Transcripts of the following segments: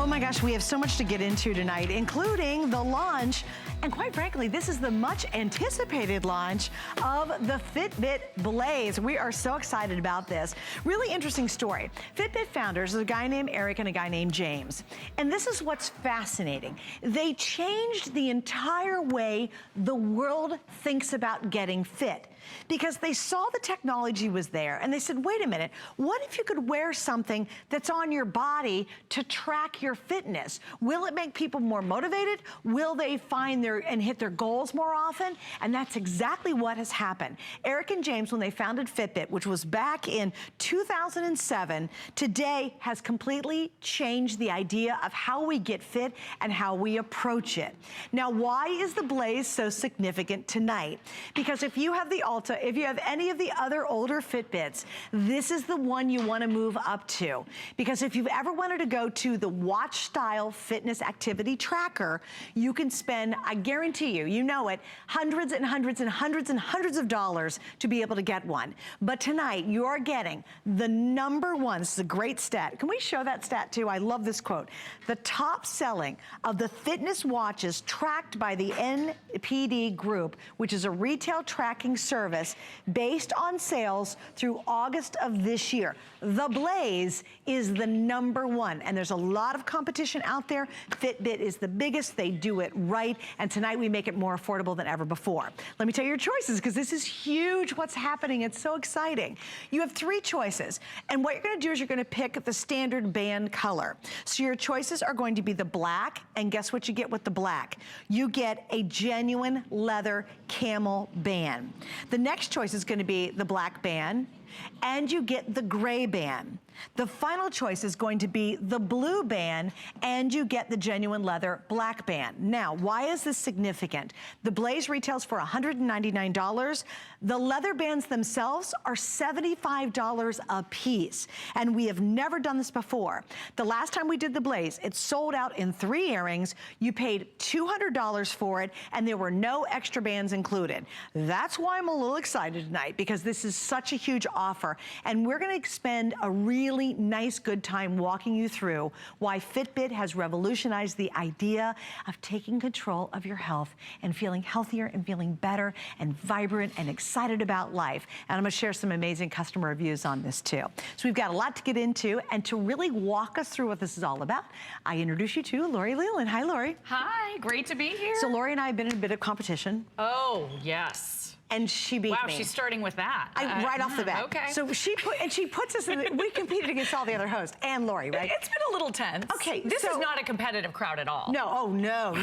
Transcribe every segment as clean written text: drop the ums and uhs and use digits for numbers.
Oh my gosh, we have so much to get into tonight, including the launch, and quite frankly, this is the much anticipated launch of the Fitbit Blaze. We are so excited about this. Really interesting story. Fitbit founders, a guy named Eric and a guy named James. And this is what's fascinating. They changed the entire way the world thinks about getting fit, because they saw the technology was there and they said, wait a minute, what if you could wear something that's on your body to track your fitness? Will it make people more motivated? Will they find and hit their goals more often? And that's exactly what has happened. Eric and James, when they founded Fitbit, which was back in 2007, today has completely changed the idea of how we get fit and how we approach it. Now, why is the Blaze so significant tonight? Because if you have the Ultra, if you have any of the other older Fitbits, this is the one you want to move up to. Because if you've ever wanted to go to the watch style fitness activity tracker, you can spend, I guarantee you, you know it, hundreds and hundreds and hundreds and hundreds of dollars to be able to get one. But tonight, you are getting the #1, this is a great stat. Can we show that stat too? I love this quote. The top selling of the fitness watches tracked by the NPD Group, which is a retail tracking service based on sales through August of this year. The Blaze is the #1, and there's a lot of competition out there. Fitbit is the biggest, they do it right, and tonight we make it more affordable than ever before. Let me tell you your choices, because this is huge what's happening. It's so exciting. You have 3 choices, and what you're gonna do is you're gonna pick the standard band color. So your choices are going to be the black, and guess what you get with the black? You get a genuine leather camel band. The next choice is gonna be the black band, and you get the gray band. The final choice is going to be the blue band, and you get the genuine leather black band. Now, why is this significant? The Blaze retails for $199. The leather bands themselves are $75 a piece, and we have never done this before. The last time we did the Blaze, it sold out in 3 earrings. You paid $200 for it, and there were no extra bands included. That's why I'm a little excited tonight, because this is such a huge offer, and we're gonna spend a really nice, good time walking you through why Fitbit has revolutionized the idea of taking control of your health and feeling healthier and feeling better and vibrant and excited about life. And I'm gonna share some amazing customer reviews on this too. So we've got a lot to get into, and to really walk us through what this is all about, I introduce you to Lori Leland. Hi, Lori. Hi, great to be here. So Lori and I have been in a bit of competition. Oh, yes. And she beat me. Wow, she's starting with that. Right off the bat. Okay. So she puts us in we competed against all the other hosts and Lori, right? It's been a little tense. Okay. This is not a competitive crowd at all. No, oh no.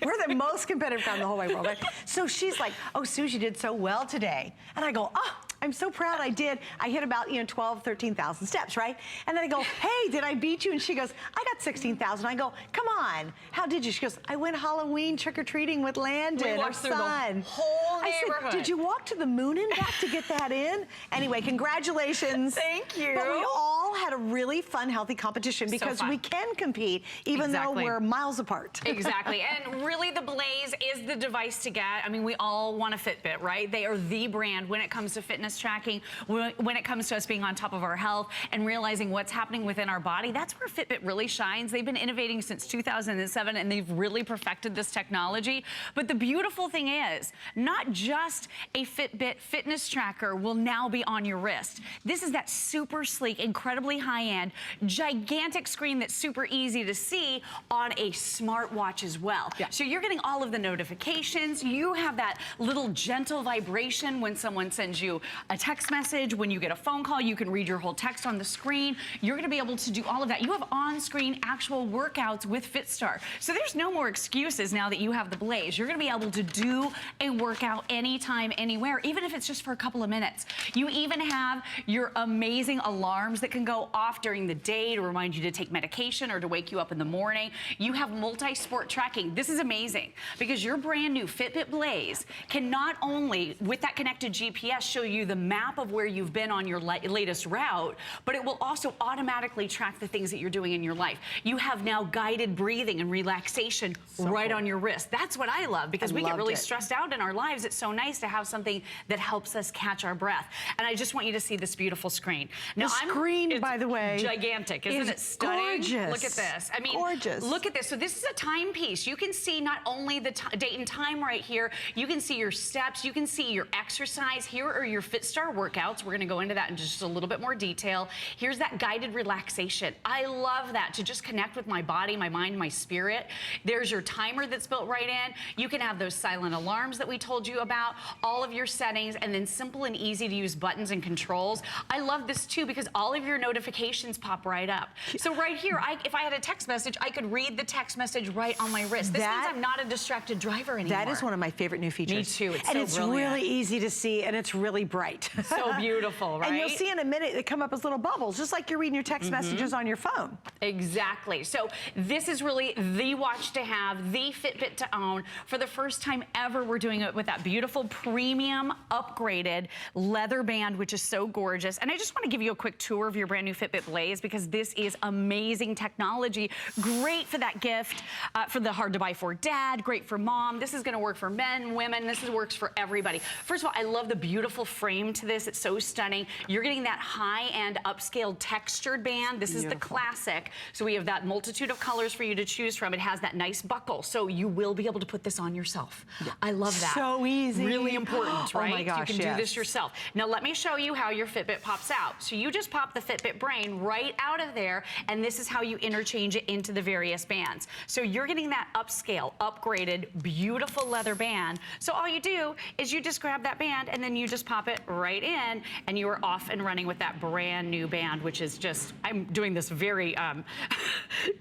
We're the most competitive crowd in the whole wide world, right? So she's like, oh, Susie did so well today. And I go, oh, I'm so proud I did. I hit about, 12, 13,000 steps, right? And then I go, hey, did I beat you? And she goes, I got 16,000. I go, come on, how did you? She goes, I went Halloween trick-or-treating with Landon, our son. The whole neighborhood. I said, did you walk to the moon and back to get that in? Anyway, congratulations. Thank you. But we all had a really fun, healthy competition, because we can compete even though we're miles apart. Exactly, and really the Blaze is the device to get. I mean, we all want a Fitbit, right? They are the brand when it comes to fitness tracking, when it comes to us being on top of our health and realizing what's happening within our body. That's where Fitbit really shines. They've been innovating since 2007, and they've really perfected this technology. But the beautiful thing is, not just a Fitbit fitness tracker will now be on your wrist. This is that super sleek, incredibly high-end, gigantic screen that's super easy to see on a smartwatch as well. Yeah. So you're getting all of the notifications. You have that little gentle vibration when someone sends you a text message. When you get a phone call, you can read your whole text on the screen. You're gonna be able to do all of that. You have on-screen actual workouts with FitStar. So there's no more excuses now that you have the Blaze. You're gonna be able to do a workout anytime, anywhere, even if it's just for a couple of minutes. You even have your amazing alarms that can go off during the day to remind you to take medication or to wake you up in the morning. You have multi-sport tracking. This is amazing, because your brand new Fitbit Blaze can not only, with that connected GPS, show you the map of where you've been on your latest route, but it will also automatically track the things that you're doing in your life. You have now guided breathing and relaxation right on your wrist. That's what I love, because we get really stressed out in our lives. It's so nice to have something that helps us catch our breath. And I just want you to see this beautiful screen. Now, the screen by the way. Gigantic, isn't it stunning? Gorgeous. Look at this. I mean, gorgeous. Look at this. So this is a timepiece. You can see not only the date and time right here, you can see your steps, you can see your exercise. Here are your FitStar workouts. We're gonna go into that in just a little bit more detail. Here's that guided relaxation. I love that, to just connect with my body, my mind, my spirit. There's your timer that's built right in. You can have those silent alarms that we told you about, all of your settings, and then simple and easy to use buttons and controls. I love this too because all of your notifications pop right up. So right here, if I had a text message, I could read the text message right on my wrist. This means I'm not a distracted driver anymore. That is one of my favorite new features. Me too. It's and so it's brilliant. really easy to see, and it's really bright. So beautiful, right? And you'll see in a minute they come up as little bubbles, just like you're reading your text messages on your phone. Exactly. So this is really the watch to have, the Fitbit to own. For the first time ever, we're doing it with that beautiful premium upgraded leather band, which is so gorgeous. And I just want to give you a quick tour of your brand new Fitbit Blaze because this is amazing technology. Great for that gift, for the hard to buy for dad, great for mom. This is going to work for men, women. This works for everybody. First of all, I love the beautiful frame to this. It's so stunning. You're getting that high-end upscale textured band. This is the classic. So we have that multitude of colors for you to choose from. It has that nice buckle, so you will be able to put this on yourself. Yeah. I love that. So easy. Really important, right? Oh my gosh, you can do this yourself. Now let me show you how your Fitbit pops out. So you just pop the Fitbit Brain right out of there, and this is how you interchange it into the various bands. So you're getting that upscale, upgraded, beautiful leather band. So all you do is you just grab that band and then you just pop it right in, and you are off and running with that brand new band, which is just, I'm doing this very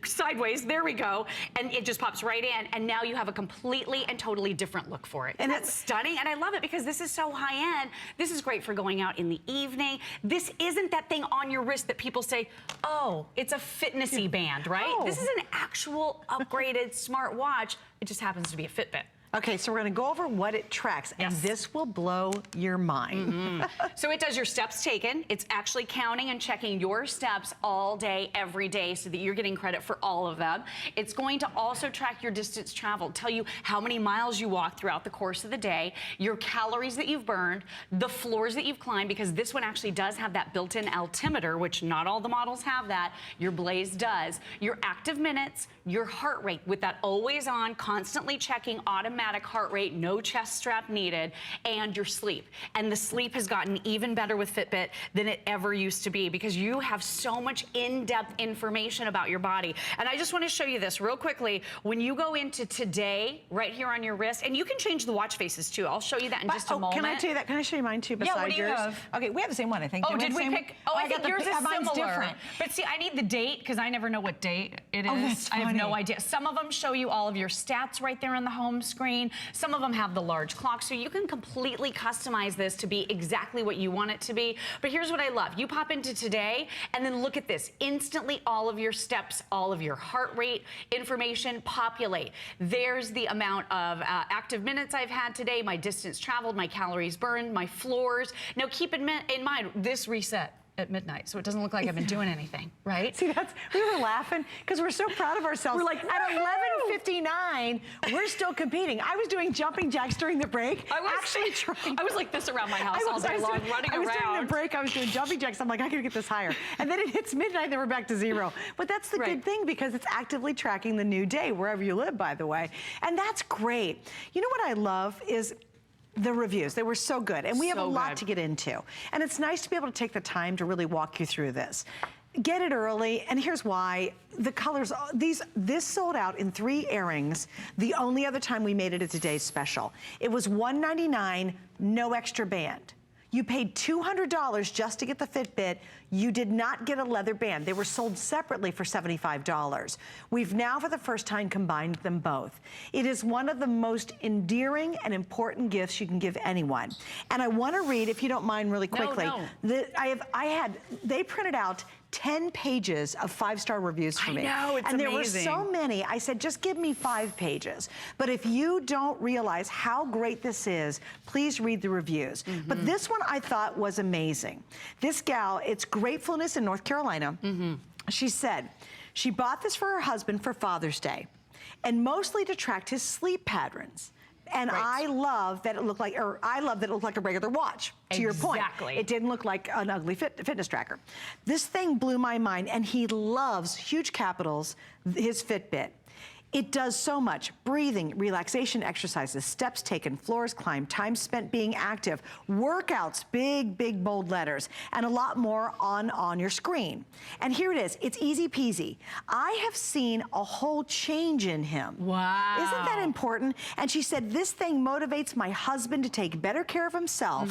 sideways. There we go. And it just pops right in, and now you have a completely and totally different look for it. And that's stunning, and I love it because this is so high end. This is great for going out in the evening. This isn't that thing on your wrist that people say, oh, it's a fitnessy band, right? Oh. This is an actual upgraded smart watch. It just happens to be a Fitbit. Okay, so we're gonna go over what it tracks, and this will blow your mind. So it does your steps taken. It's actually counting and checking your steps all day, every day, so that you're getting credit for all of them. It's going to also track your distance traveled, tell you how many miles you walk throughout the course of the day, your calories that you've burned, the floors that you've climbed, because this one actually does have that built-in altimeter, which not all the models have that. Your Blaze does. Your active minutes, your heart rate with that always on, constantly checking automatic heart rate, no chest strap needed, and your sleep. And the sleep has gotten even better with Fitbit than it ever used to be because you have so much in-depth information about your body. And I just want to show you this real quickly. When you go into today, right here on your wrist, and you can change the watch faces too. I'll show you that in just a moment. Can I tell you that? Can I show you mine too beside what do you yours? have? Okay, we have the same one, I think. Oh, did we pick? Oh, I think yours is mine's similar. different. But see, I need the date because I never know what date it is. Oh, that's I have no funny. idea. Some of them show you all of your stats right there on the home screen. Some of them have the large clock, so you can completely customize this to be exactly what you want it to be. But here's what I love. You pop into today, and then look at this. Instantly, all of your steps, all of your heart rate information populate. There's the amount of active minutes I've had today, my distance traveled, my calories burned, my floors. Now keep in mind, this reset at midnight, so it doesn't look like I've been doing anything, right? See, we were laughing because we're so proud of ourselves. We're like, at 11:59, we're still competing. I was doing jumping jacks during the break. I was like this around my house all day long, running around. I was during the break, I was doing jumping jacks. I'm like, I gotta get this higher. And then it hits midnight, then we're back to zero. But that's the good thing because it's actively tracking the new day, wherever you live, by the way. And that's great. You know what I love is the reviews. They were so good, and we have a lot to get into. And it's nice to be able to take the time to really walk you through this. Get it early, and here's why. The colors, this sold out in 3 airings. The only other time we made it a today's special. It was $199, no extra band. You paid $200 just to get the Fitbit. You did not get a leather band. They were sold separately for $75. We've now, for the first time, combined them both. It is one of the most endearing and important gifts you can give anyone. And I want to read, if you don't mind, really quickly. They printed out 10 pages of 5-star reviews for me. I know, it's and amazing. there were so many. I said, just give me 5 pages. But if you don't realize how great this is, please read the reviews. But this one I thought was amazing. This gal, it's Gratefulness in North Carolina. She said she bought this for her husband for Father's Day, and mostly to track his sleep patterns. And I love that it looked like, a regular watch, to your point. Exactly. It didn't look like an ugly fitness tracker. This thing blew my mind, and he loves, huge capitals, his Fitbit. It does so much: breathing, relaxation exercises, steps taken, floors climbed, time spent being active, workouts, big, big, bold letters, and a lot more on your screen. And here it is. It's easy peasy. I have seen a whole change in him. Wow. Isn't that important? And she said, this thing motivates my husband to take better care of himself,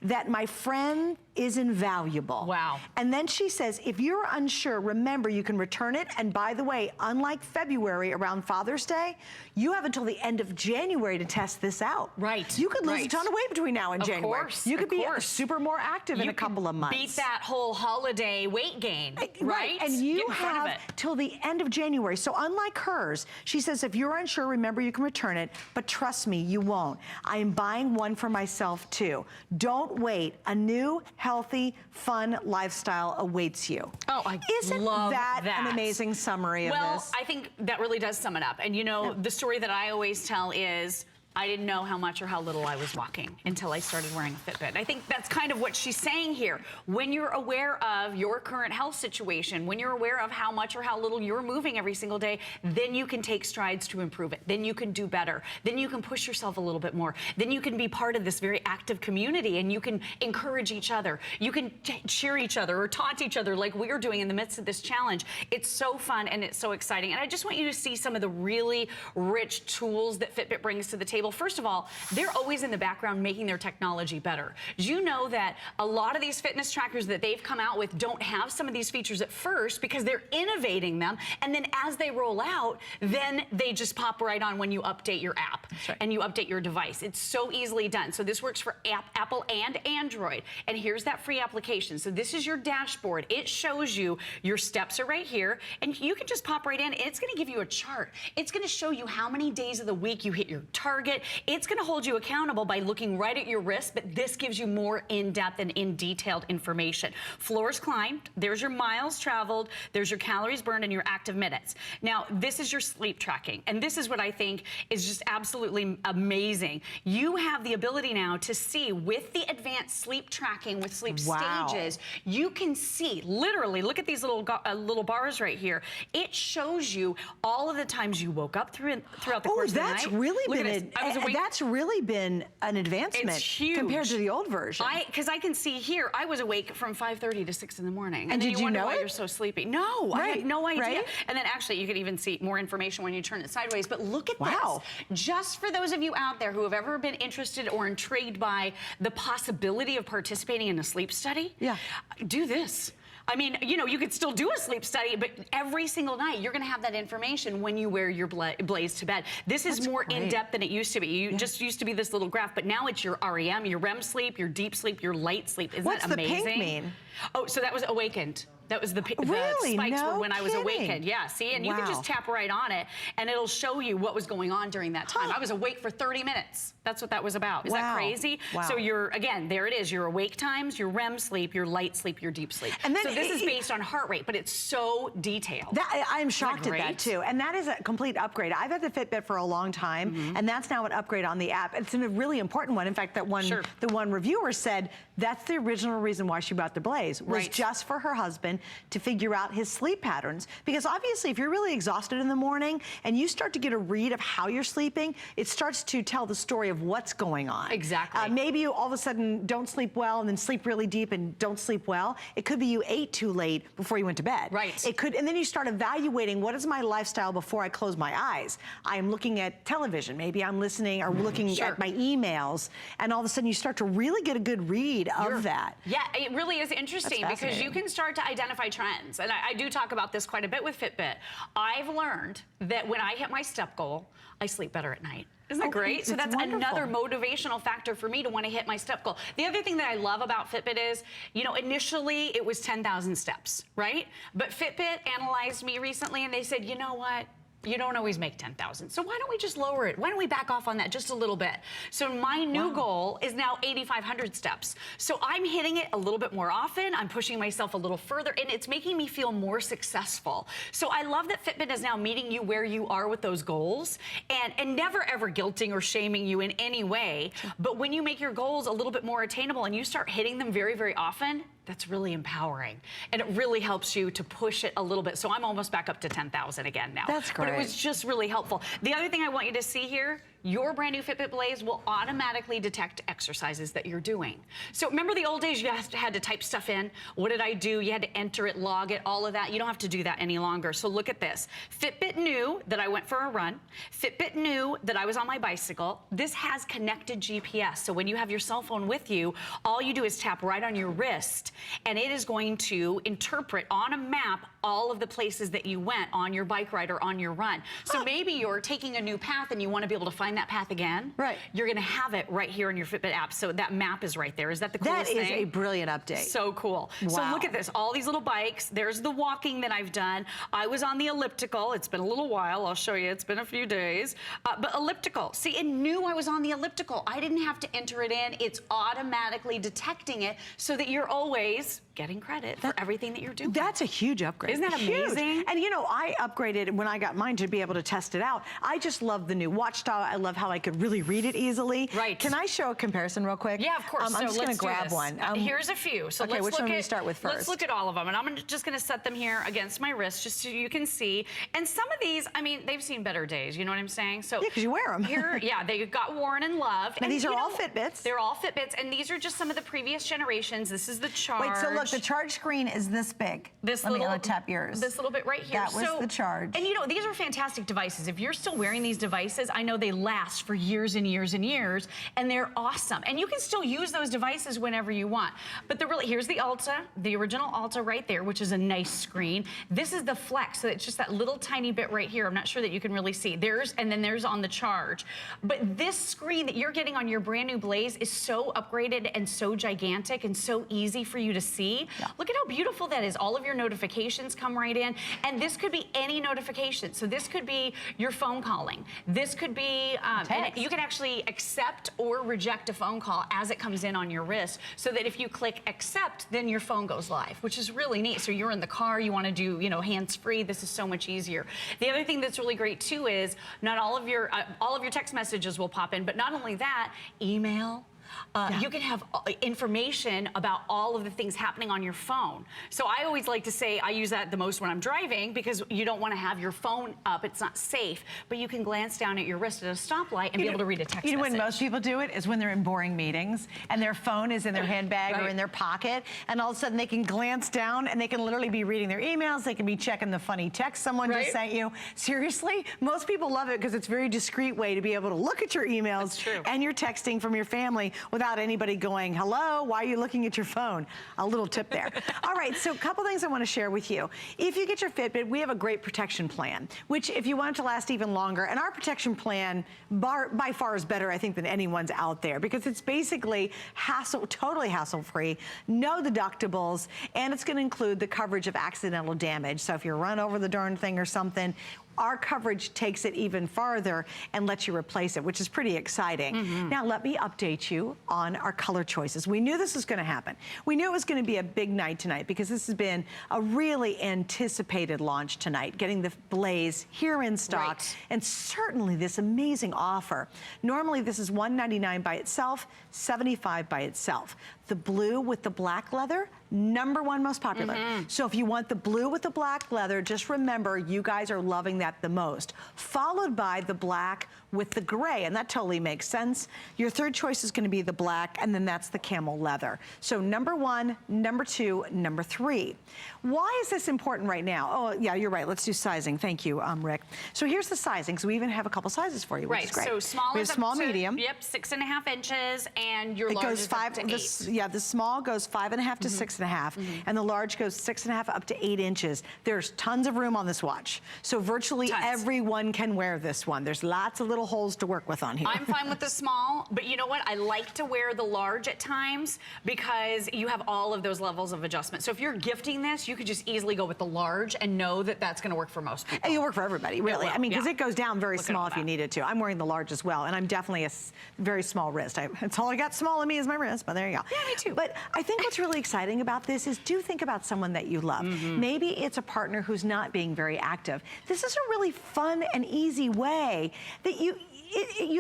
that my friend is invaluable. Wow. And then she says, if you're unsure, remember you can return it. And by the way, unlike February around Father's Day, you have until the end of January to test this out. Right. You could lose a ton of weight between now and January. Course, you could be super more active in a couple of months. Beat that whole holiday weight gain, right? And you have till the end of January. So unlike hers, she says, if you're unsure, remember you can return it, but trust me, you won't. I am buying one for myself too. Don't wait. A new, healthy, fun lifestyle awaits you. Oh, I Isn't love that that. an amazing summary of this? Well, I think that really does sum it up. And you know, the story that I always tell is, I didn't know how much or how little I was walking until I started wearing a Fitbit. I think that's kind of what she's saying here. When you're aware of your current health situation, when you're aware of how much or how little you're moving every single day, then you can take strides to improve it. Then you can do better. Then you can push yourself a little bit more. Then you can be part of this very active community, and you can encourage each other. You can cheer each other or taunt each other like we're doing in the midst of this challenge. It's so fun and it's so exciting. And I just want you to see some of the really rich tools that Fitbit brings to the table. First of all, they're always in the background making their technology better. Do you know that a lot of these fitness trackers that they've come out with don't have some of these features at first because they're innovating them, and then as they roll out, then they just pop right on when you update your app and you update your device. It's so easily done. So this works for Apple and Android. And here's that free application. So this is your dashboard. It shows you your steps are right here, and you can just pop right in. It's going to give you a chart. It's going to show you how many days of the week you hit your target. It's going to hold you accountable by looking right at your wrist, but this gives you more in-depth and in-detailed information. Floors climbed, there's your miles traveled, there's your calories burned, and your active minutes. Now, this is your sleep tracking, and this is what I think is just absolutely amazing. You have the ability now to see, with the advanced sleep tracking, with sleep stages, you can see, literally, look at these little bars right here. It shows you all of the times you woke up throughout the course of the night. That's really been an advancement. It's huge compared to the old version. Because I can see here, I was awake from 5:30 to 6 in the morning. And then did you wonder know why it? you're so sleepy. No, I had no idea. Right? And then actually, you can even see more information when you turn it sideways. But look at this. Just for those of you out there who have ever been interested or intrigued by the possibility of participating in a sleep study, do this. I mean, you know, you could still do a sleep study, but every single night you're going to have that information when you wear your Blaze to bed. This is more in-depth than it used to be. You just used to be this little graph, but now it's your REM, your REM sleep, your deep sleep, your light sleep. Isn't that amazing? What's the pink mean? Oh, so that was awakened. That was the spikes were when I was awakened. Yeah, see, and you can just tap right on it, and it'll show you what was going on during that time. I was awake for 30 minutes. That's what that was about. Is that crazy? So you're, again, there it is, your awake times, your REM sleep, your light sleep, your deep sleep. And then so this is based on heart rate, but it's so detailed. I'm shocked at that too. And that is a complete upgrade. I've had the Fitbit for a long time, and that's now an upgrade on the app. It's a really important one. In fact, that one, the one reviewer said that's the original reason why she bought the Blaze, was just for her husband to figure out his sleep patterns. Because obviously, if you're really exhausted in the morning and you start to get a read of how you're sleeping, it starts to tell the story of what's going on. Exactly. Maybe you all of a sudden don't sleep well and then sleep really deep and don't sleep well. It could be you ate too late before you went to bed. Right. It could, and then you start evaluating, what is my lifestyle before I close my eyes? I am looking at television. Maybe I'm listening or looking at my emails, and all of a sudden you start to really get a good read of that. Yeah, it really is interesting because you can start to identify trends. And I do talk about this quite a bit with Fitbit. I've learned that when I hit my step goal, I sleep better at night. Isn't that great? So that's another motivational factor for me to want to hit my step goal. The other thing that I love about Fitbit is, you know, initially it was 10,000 steps, right? But Fitbit analyzed me recently and they said, you know what? you don't always make 10,000. So why don't we just lower it? Why don't we back off on that just a little bit? So my new goal is now 8,500 steps. So I'm hitting it a little bit more often. I'm pushing myself a little further, and it's making me feel more successful. So I love that Fitbit is now meeting you where you are with those goals, and never ever guilting or shaming you in any way. But when you make your goals a little bit more attainable and you start hitting them very, very often, that's really empowering. And it really helps you to push it a little bit. So I'm almost back up to 10,000 again now. That's great. But it was just really helpful. The other thing I want you to see here, your brand new Fitbit Blaze will automatically detect exercises that you're doing. So remember the old days you had to type stuff in? What did I do? You had to enter it, log it, all of that. You don't have to do that any longer. So look at this. Fitbit knew that I went for a run. Fitbit knew that I was on my bicycle. This has connected GPS. So when you have your cell phone with you, all you do is tap right on your wrist, and it is going to interpret on a map all of the places that you went on your bike ride or on your run. So maybe you're taking a new path and you want to be able to find that path again. Right. You're going to have it right here in your Fitbit app. So that map is right there. Is that the coolest thing? That is a brilliant update. So cool. Wow. So look at this. All these little bikes. There's the walking that I've done. I was on the elliptical. It's been a little while. I'll show you. It's been a few days. But elliptical. See, it knew I was on the elliptical. I didn't have to enter it in. It's automatically detecting it so that you're always getting credit for everything that you're doing. That's a huge upgrade. Isn't that amazing? Huge. And you know, I upgraded when I got mine to be able to test it out. I just love the new watch style. I love how I could really read it easily. Right. Can I show a comparison real quick? Yeah, of course. I'm just going to grab one. Here's a few. So okay, which one do we start with first? Let's look at all of them. And I'm just going to set them here against my wrist just so you can see. And some of these, I mean, they've seen better days. You know what I'm saying? So yeah, because you wear them. Here, yeah, they got worn and loved. And these are all Fitbits. They're all Fitbits. And these are just some of the previous generations. This is the Charge. Wait, so look, the Charge screen is this big. Let me tap yours. This little bit right here. That was the Charge. And you know, these are fantastic devices. If you're still wearing these devices, I know they last for years and years and years, and they're awesome. And you can still use those devices whenever you want. But here's the Ulta, the original Ulta right there, which is a nice screen. This is the Flex, so it's just that little tiny bit right here. I'm not sure that you can really see. And then there's on the Charge. But this screen that you're getting on your brand new Blaze is so upgraded and so gigantic and so easy for you to see. Yeah. Look at how beautiful that is. All of your notifications come right in. And this could be any notification. So this could be your phone calling. This could be, and you can actually accept or reject a phone call as it comes in on your wrist, so that if you click accept, then your phone goes live, which is really neat. So you're in the car, you want to do, you know, hands-free. This is so much easier. The other thing that's really great too is not all of your text messages will pop in, but not only that, email. You can have information about all of the things happening on your phone. So I always like to say I use that the most when I'm driving, because you don't want to have your phone up. It's not safe. But you can glance down at your wrist at a stoplight and be able to read a text message. When most people do it is when they're in boring meetings and their phone is in their handbag or in their pocket, and all of a sudden they can glance down and they can literally be reading their emails. They can be checking the funny text someone just sent you. Seriously, most people love it because it's a very discreet way to be able to look at your emails and your texting from your family without anybody going, hello, why are you looking at your phone? A little tip there. All right, so a couple things I want to share with you. If you get your Fitbit, we have a great protection plan, which if you want it to last even longer, and our protection plan by far is better, I think, than anyone's out there, because it's basically totally hassle-free, no deductibles, and it's going to include the coverage of accidental damage. So if you run over the darn thing or something, our coverage takes it even farther and lets you replace it, which is pretty exciting. Now, let me update you on our color choices. We knew this was going to happen. We knew it was going to be a big night tonight, because this has been a really anticipated launch tonight, getting the Blaze here in stock, and certainly this amazing offer. Normally, this is $199 by itself, $75 by itself. The blue with the black leather, #1 most popular. So if you want the blue with the black leather, just remember, you guys are loving that the most. Followed by the black with the gray, and that totally makes sense. Your third choice is going to be the black, and then that's the camel leather. So #1, #2, #3. Why is this important right now? Oh, yeah, you're right. Let's do sizing. Thank you, Rick. So here's the sizing. So we even have a couple sizes for you, which is great. So small is small, medium. Yep, 6.5 inches, and your large is up to 8. Yeah, the small goes 5.5 to 6.5. 6.5, and the large goes 6.5 up to 8 inches. There's tons of room on this watch. So virtually everyone can wear this one. There's lots of little holes to work with on here. I'm fine with the small, but you know what? I like to wear the large at times because you have all of those levels of adjustment. So if you're gifting this, you could just easily go with the large and know that that's gonna work for most people. It'll work for everybody, really. I mean, because it goes down very small if you needed to. I'm wearing the large as well, and I'm definitely a very small wrist. That's all I got small in me is my wrist, but there you go. Yeah, me too. But I think what's really exciting about this is do think about someone that you love. Maybe it's a partner who's not being very active. This is a really fun and easy way that you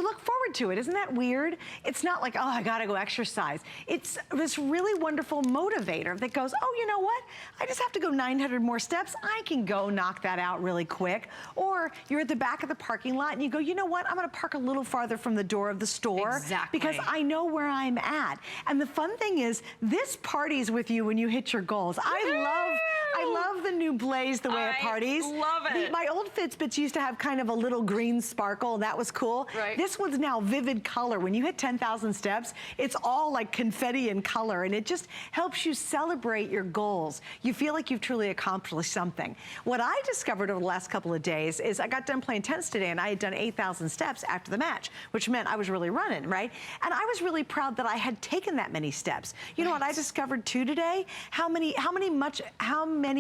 look forward to it. Isn't that weird? It's not like, oh, I gotta go exercise. It's this really wonderful motivator that goes, oh, you know what? I just have to go 900 more steps. I can go knock that out really quick. Or you're at the back of the parking lot and you go, you know what? I'm gonna park a little farther from the door of the store because I know where I'm at. And the fun thing is, this parties with you when you hit your goals. I love the new Blaze the way it parties. Love it. My old Fitbits used to have kind of a little green sparkle, and that was cool. This one's now vivid color. When you hit 10,000 steps, it's all like confetti in color, and it just helps you celebrate your goals. You feel like you've truly accomplished something. What I discovered over the last couple of days is I got done playing tennis today, and I had done 8,000 steps after the match, which meant I was really running, right? And I was really proud that I had taken that many steps. You know what I discovered too today? How many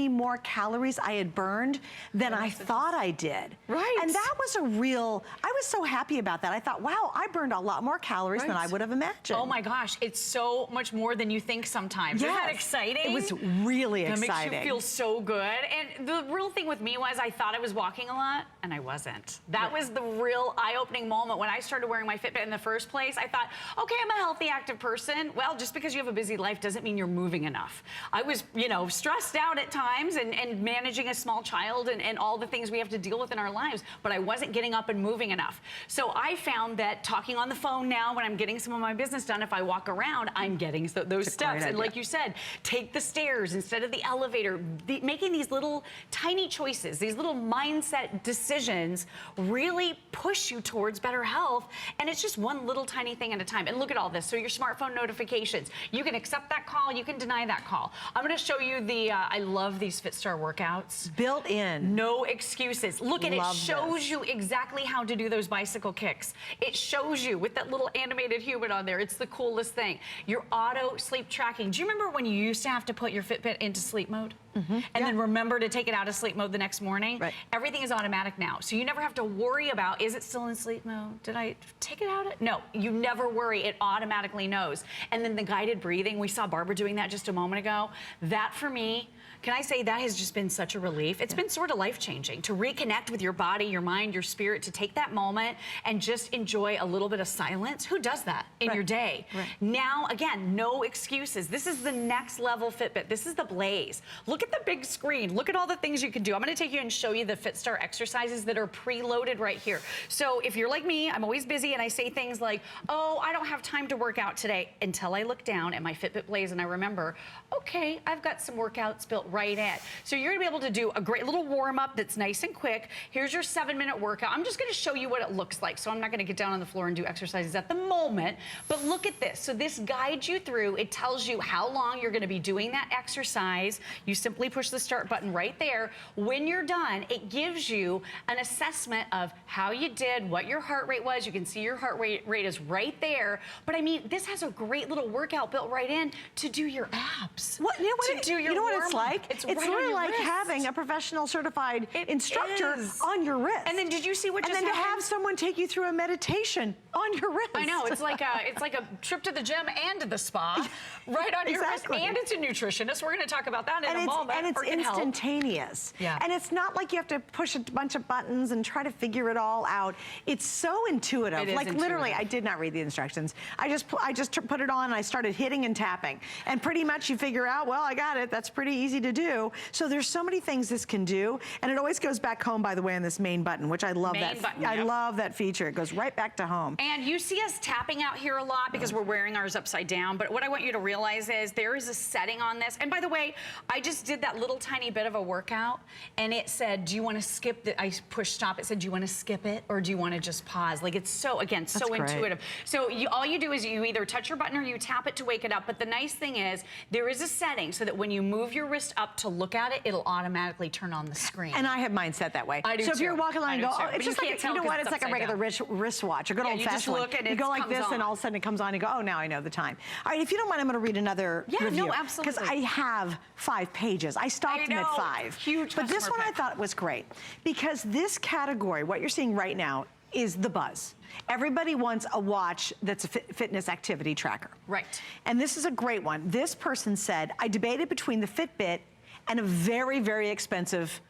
more calories I had burned than I thought I did. And that was I was so happy about that. I thought, wow, I burned a lot more calories than I would have imagined. Oh my gosh, it's so much more than you think sometimes. Isn't that exciting? It was really exciting. That makes you feel so good. And the real thing with me was I thought I was walking a lot, and I wasn't. That was the real eye-opening moment. When I started wearing my Fitbit in the first place, I thought, okay, I'm a healthy, active person. Well, just because you have a busy life doesn't mean you're moving enough. I was, you know, stressed out at times and managing a small child and all the things we have to deal with in our lives, but I wasn't getting up and moving enough. So I found that talking on the phone now, when I'm getting some of my business done, if I walk around, I'm getting those steps. And like you said, take the stairs instead of the elevator. Making these little tiny choices, these little mindset decisions really push you towards better health. And it's just one little tiny thing at a time. And look at all this. So your smartphone notifications, you can accept that call, you can deny that call. I'm gonna show you I love these FitStar workouts. Built in. No excuses. Look at it, shows you exactly how to do those bicycle kicks. It shows you with that little animated human on there. It's the coolest thing. Your auto sleep tracking. Do you remember when you used to have to put your Fitbit into sleep mode? And then remember to take it out of sleep mode the next morning? Everything is automatic now. So you never have to worry about, is it still in sleep mode? Did I take it out? No, you never worry. It automatically knows. And then the guided breathing, we saw Barbara doing that just a moment ago. That for me, can I say that has just been such a relief? It's been sort of life-changing to reconnect with your body, your mind, your spirit, to take that moment and just enjoy a little bit of silence. Who does that in your day? Now, again, no excuses. This is the next level Fitbit. This is the Blaze. Look at the big screen. Look at all the things you can do. I'm gonna take you and show you the FitStar exercises that are preloaded right here. So if you're like me, I'm always busy and I say things like, oh, I don't have time to work out today, until I look down at my Fitbit Blaze and I remember, okay, I've got some workouts built right in. So you're gonna be able to do a great little warm up that's nice and quick. Here's your 7-minute workout. I'm just gonna show you what it looks like. So I'm not gonna get down on the floor and do exercises at the moment, but look at this. So this guides you through, it tells you how long you're gonna be doing that exercise. You simply push the start button right there. When you're done, it gives you an assessment of how you did, what your heart rate was. You can see your heart rate is right there. But I mean, this has a great little workout built right in to do your abs. You know what it's like? It's really like having a professional certified instructor on your wrist. And then did you see what just happened? And then to have someone take you through a meditation on your wrist. I know, it's like a trip to the gym and to the spa, right on your wrist. And it's a nutritionist. We're gonna talk about that in a moment. And it's instantaneous. And it's not like you have to push a bunch of buttons and try to figure it all out. It's so intuitive. It is intuitive. Literally, I did not read the instructions. I just put it on and I started hitting and tapping. And pretty much you figure out, well, I got it. That's pretty easy to do. So there's so many things this can do. And it always goes back home, by the way, on this main button, which I love I love that feature. It goes right back to home. And you see us tapping out here a lot because we're wearing ours upside down. But what I want you to realize is there is a setting on this. And by the way, I just did that little tiny bit of a workout, and it said, do you want to skip the, I pushed stop, it said, do you want to skip it, or do you want to just pause? Like, it's so, again, so great. intuitive. So all you do is you either touch your button or you tap it to wake it up, but the nice thing is, there is a setting so that when you move your wrist up to look at it, it'll automatically turn on the screen. And I have mine set that way. I do so if you're walking along and go, oh, it's just like, you know what, it's like a regular wristwatch, a good old fashioned one. You go like this and all of a sudden it comes on and you go, oh, now I know the time. All right, if you don't mind, I'm going to read another review. No, absolutely. Because I have 5 pages. I stopped them at 5. Huge. But this one I thought was great because this category, what you're seeing right now, is the buzz. Everybody wants a watch that's a fitness activity tracker. Right. And this is a great one. This person said, I debated between the Fitbit and a very, very expensive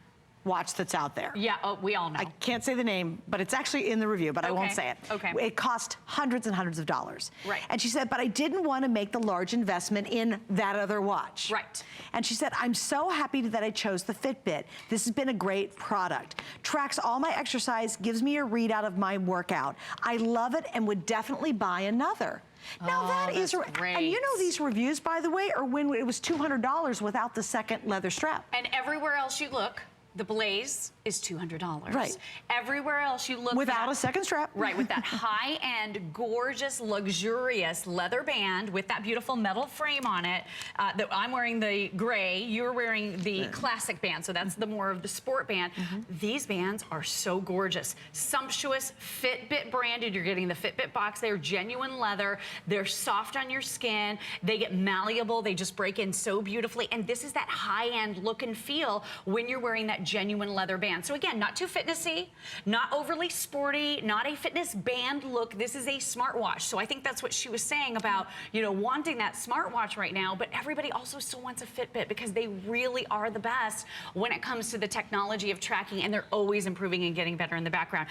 watch that's out there. Yeah, we all know. I can't say the name, but it's actually in the review, but I won't say it. Okay. It cost hundreds and hundreds of dollars. Right. And she said, but I didn't want to make the large investment in that other watch. Right. And she said, I'm so happy that I chose the Fitbit. This has been a great product. Tracks all my exercise, gives me a readout of my workout. I love it and would definitely buy another. Now that is great. And you know these reviews, by the way, are when it was $200 without the second leather strap. And everywhere else you look, the Blaze is $200. Right. Everywhere else you look without a second strap. Right, with that high-end, gorgeous, luxurious leather band with that beautiful metal frame on it. That I'm wearing the gray, you're wearing the classic band, so that's the more of the sport band. These bands are so gorgeous. Sumptuous, Fitbit branded. You're getting the Fitbit box. They're genuine leather. They're soft on your skin. They get malleable. They just break in so beautifully. And this is that high-end look and feel when you're wearing that genuine leather band. So again, not too fitnessy, not overly sporty, not a fitness band look. This is a smartwatch. So I think that's what she was saying about, you know, wanting that smartwatch right now, but everybody also still wants a Fitbit because they really are the best when it comes to the technology of tracking, and they're always improving and getting better in the background.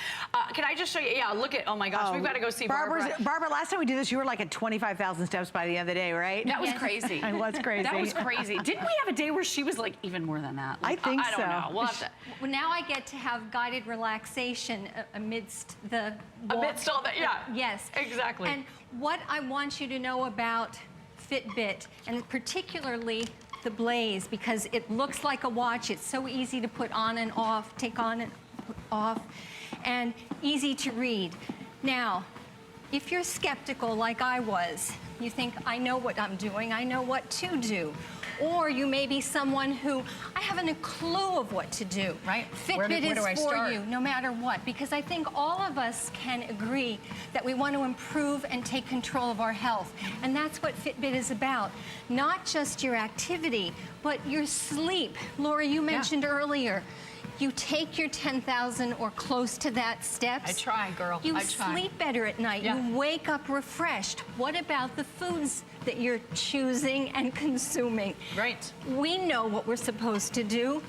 Can I just show you? Yeah, look at, oh my gosh, we've got to go see Barbara. Barbara, last time we did this, you were like at 25,000 steps by the end of the day, right? That was crazy. It was crazy. That was crazy. Didn't we have a day where she was like even more than that? Like, I think so. I don't know. We'll have to. Well, now I get to have guided relaxation amidst the walk. Amidst all that, yeah. Yes. Exactly. And what I want you to know about Fitbit, and particularly the Blaze, because it looks like a watch. It's so easy to put on and off, take on and put off, and easy to read. Now, if you're skeptical like I was, you think, I know what I'm doing, I know what to do. Or you may be someone who, I haven't a clue of what to do. Right. Fitbit is for you, no matter what, because I think all of us can agree that we want to improve and take control of our health. And that's what Fitbit is about. Not just your activity, but your sleep. Laura, you mentioned earlier, you take your 10,000 or close to that steps. I try, girl. You I try. sleep better at night. Yeah. You wake up refreshed. What about the foods that you're choosing and consuming? Right. We know what we're supposed to do.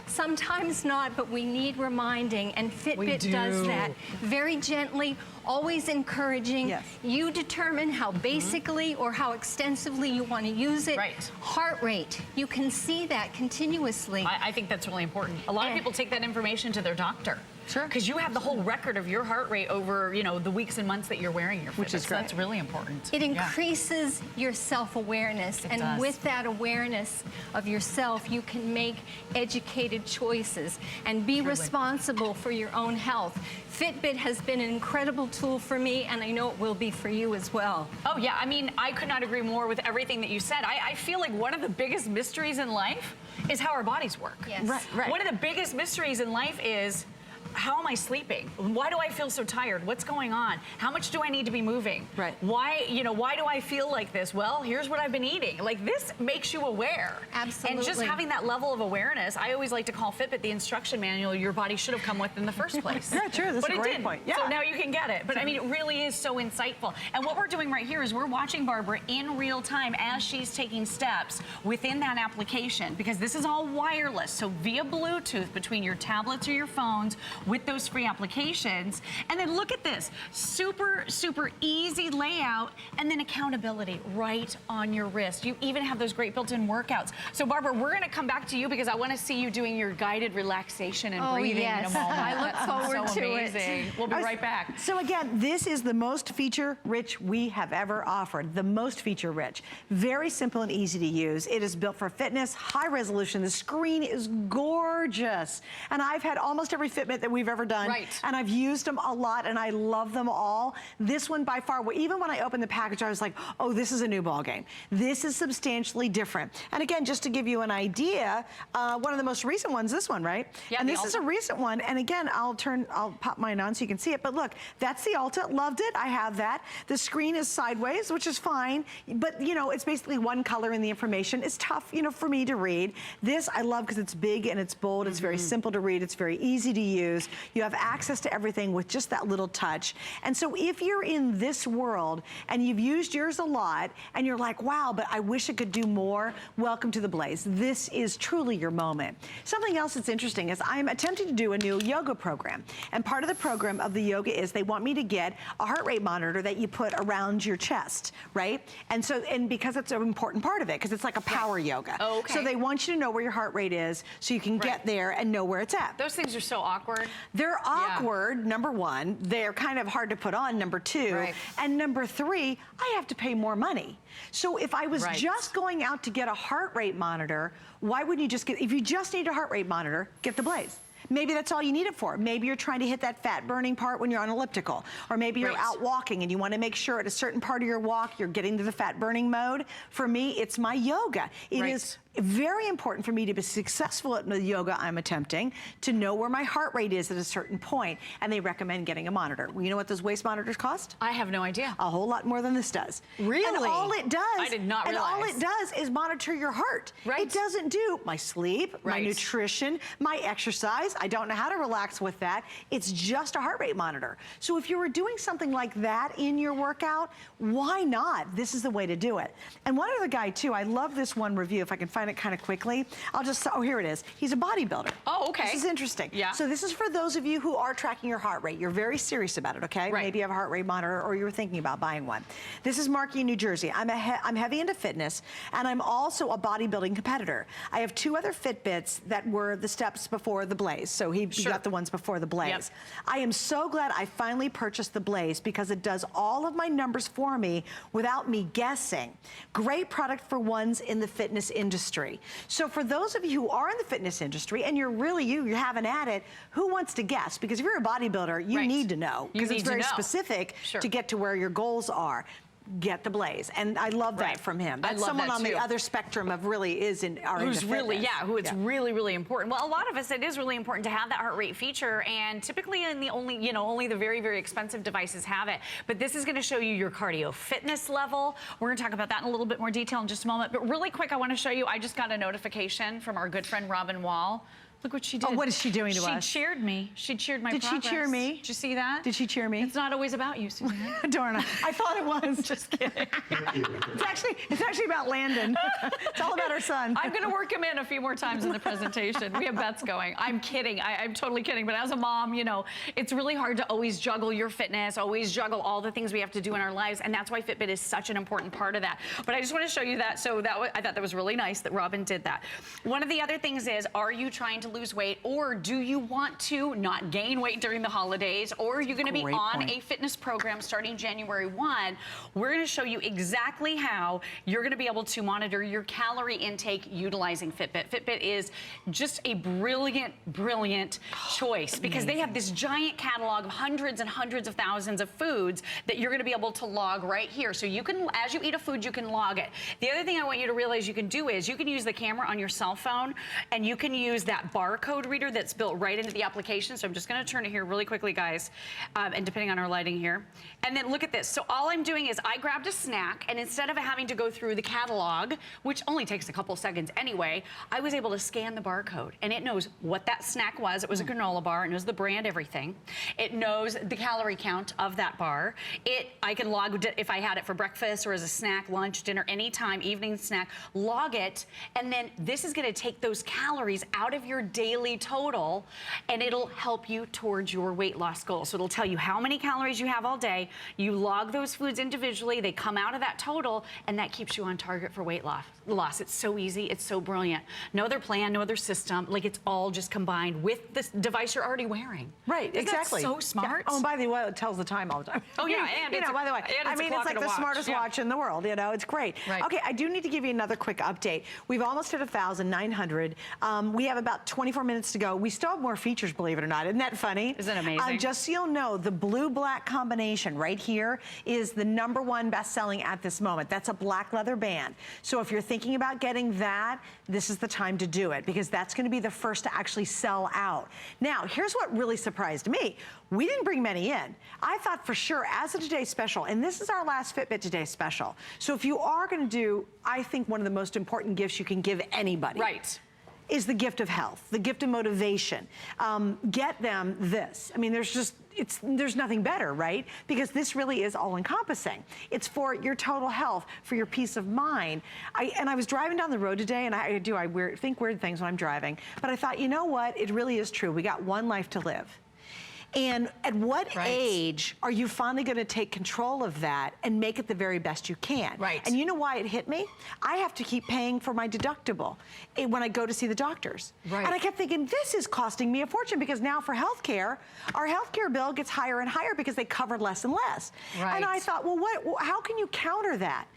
Sometimes not, but we need reminding, and Fitbit does that very gently, always encouraging. Yes. You determine how basically or how extensively you want to use it. Right. Heart rate, you can see that continuously. I think that's really important. A lot of people take that information to their doctor. Sure. Because you have the whole record of your heart rate over, you know, the weeks and months that you're wearing your Fitbit. Which is so great. that's really important. It increases your self-awareness, and does. with that awareness of yourself, you can make educated choices and be responsible for your own health. Fitbit has been an incredible tool for me, and I know it will be for you as well. Oh, yeah. I mean, I could not agree more with everything that you said. I feel like one of the biggest mysteries in life is how our bodies work. Yes. Right. One of the biggest mysteries in life is, how am I sleeping? Why do I feel so tired? What's going on? How much do I need to be moving? Right. Why, you know, why do I feel like this? Well, here's what I've been eating. Like, this makes you aware. Absolutely. And just having that level of awareness, I always like to call Fitbit the instruction manual your body should have come with in the first place. Yeah, true. That's but a it great didn't. point. Yeah. So now you can get it. But I mean, it really is so insightful. And what we're doing right here is we're watching Barbara in real time as she's taking steps within that application, because this is all wireless. So via Bluetooth between your tablets or your phones with those free applications. And then look at this, super, super easy layout, and then accountability right on your wrist. You even have those great built-in workouts. So Barbara, we're gonna come back to you because I wanna see you doing your guided relaxation and breathing in a moment. I look forward so to amazing. We'll be right back. So again, this is the most feature-rich we have ever offered, the most feature-rich. Very simple and easy to use. It is built for fitness, high resolution. The screen is gorgeous. And I've had almost every Fitbit that we've ever done. Right. And I've used them a lot and I love them all. This one by far, even when I opened the package, I was like, oh, this is a new ball game. This is substantially different. And again, just to give you an idea, one of the most recent ones, this one, right? Yeah, and this is a recent one. And again, I'll pop mine on so you can see it. But look, that's the Ulta. Loved it. I have that. The screen is sideways, which is fine. But, you know, it's basically one color in the information. It's tough, you know, for me to read. This I love because it's big and it's bold. It's very simple to read. It's very easy to use. You have access to everything with just that little touch. And so if you're in this world and you've used yours a lot and you're like, wow, but I wish it could do more, welcome to the Blaze. This is truly your moment. Something else that's interesting is I'm attempting to do a new yoga program. And part of the program of the yoga is they want me to get a heart rate monitor that you put around your chest, right? And because it's an important part of it, because it's like a power yoga. Oh, okay. So they want you to know where your heart rate is so you can get there and know where it's at. Those things are so awkward. They're awkward, number one. They're kind of hard to put on, number two. Right. And number three, I have to pay more money. So if I was Right. just going out to get a heart rate monitor, why wouldn't you just if you just need a heart rate monitor, get the Blaze. Maybe that's all you need it for. Maybe you're trying to hit that fat burning part when you're on elliptical. Or maybe you're out walking and you want to make sure at a certain part of your walk you're getting to the fat burning mode. For me, it's my yoga. It is very important for me to be successful at the yoga I'm attempting, to know where my heart rate is at a certain point, and they recommend getting a monitor. Well, you know what those waist monitors cost? I have no idea. A whole lot more than this does. Really? And all it does, I did not realize. And all it does is monitor your heart. Right. It doesn't do my sleep, my Right. nutrition, my exercise. I don't know how to relax with that. It's just a heart rate monitor. So if you were doing something like that in your workout, why not? This is the way to do it. And one other guy too, I love this one review, if I can find it kind of quickly. Oh, here it is. He's a bodybuilder. Oh, okay. This is interesting. Yeah. So this is for those of you who are tracking your heart rate. You're very serious about it, okay? Right. Maybe you have a heart rate monitor or you're thinking about buying one. This is Marky in New Jersey. I'm heavy into fitness, and I'm also a bodybuilding competitor. I have 2 other Fitbits that were the steps before the Blaze. So he got the ones before the Blaze. Yep. I am so glad I finally purchased the Blaze because it does all of my numbers for me without me guessing. Great product for ones in the fitness industry. So for those of you who are in the fitness industry and you're having at it, who wants to guess? Because if you're a bodybuilder, you need to know because it's very specific to get to where your goals are. Get the Blaze. And I love that from him. That's someone on the other spectrum of really is in our who's really, who it's really, really important. Well, a lot of us, it is really important to have that heart rate feature, and typically in the only the very, very expensive devices have it. But this is going to show you your cardio fitness level. We're going to talk about that in a little bit more detail in just a moment. But really quick, I want to show you, I just got a notification from our good friend Robin Wall. Look what she did. Oh, what is she doing to us? She cheered me. She cheered my progress. Did she cheer me? Did you see that? Did she cheer me? It's not always about you, Suzanne. Darn it. I thought it was. Just kidding. It's actually about Landon. It's all about our son. I'm going to work him in a few more times in the presentation. We have bets going. I'm kidding. I'm totally kidding. But as a mom, it's really hard to always juggle your fitness, always juggle all the things we have to do in our lives. And that's why Fitbit is such an important part of that. But I just want to show you that. So I thought that was really nice that Robin did that. One of the other things is, are you trying to lose weight, or do you want to not gain weight during the holidays, or are you going to be on a fitness program starting January 1? We're going to show you exactly how you're going to be able to monitor your calorie intake utilizing Fitbit. Fitbit is just a brilliant, brilliant choice because they have this giant catalog of hundreds and hundreds of thousands of foods that you're going to be able to log right here. So you can, as you eat a food, you can log it. The other thing I want you to realize you can do is you can use the camera on your cell phone, and you can use that barcode reader that's built right into the application. So I'm just going to turn it here really quickly, guys, and depending on our lighting here. And then look at this. So all I'm doing is I grabbed a snack, and instead of having to go through the catalog, which only takes a couple seconds anyway, I was able to scan the barcode, and it knows what that snack was. It was a granola bar. It knows the brand, everything. It knows the calorie count of that bar. I can log if I had it for breakfast or as a snack, lunch, dinner, anytime, evening snack, log it, and then this is going to take those calories out of your daily total, and it'll help you towards your weight loss goal. So it'll tell you how many calories you have all day. You log those foods individually. They come out of that total, and that keeps you on target for weight loss. It's so easy. It's so brilliant. No other plan, no other system. Like, it's all just combined with this device you're already wearing. Right, Isn't exactly. that so smart? Yeah. Oh, and by the way, it tells the time all the time. Oh, yeah, and you know, by the way, I mean, it's like the smartest watch in the world. You know, it's great. Right. Okay, I do need to give you another quick update. We've almost hit 1,900. We have about 24 minutes to go. We still have more features, believe it or not. Isn't that funny? Isn't it amazing? Just so you'll know, the blue-black combination right here is the #1 best-selling at this moment. That's a black leather band. So if you're thinking about getting that, this is the time to do it, because that's going to be the first to actually sell out. Now, here's what really surprised me. We didn't bring many in. I thought for sure, as a Today Special, and this is our last Fitbit Today Special. So if you are going to do, I think one of the most important gifts you can give anybody. Right. Is the gift of health, the gift of motivation. Get them this. I mean, there's nothing better, right? Because this really is all-encompassing. It's for your total health, for your peace of mind. I was driving down the road today, and I think weird things when I'm driving, but I thought, you know what? It really is true. We got one life to live. And at what age are you finally going to take control of that and make it the very best you can? Right. And you know why it hit me? I have to keep paying for my deductible when I go to see the doctors. Right. And I kept thinking, this is costing me a fortune, because now for healthcare, our healthcare bill gets higher and higher because they cover less and less. Right. And I thought, well, how can you counter that?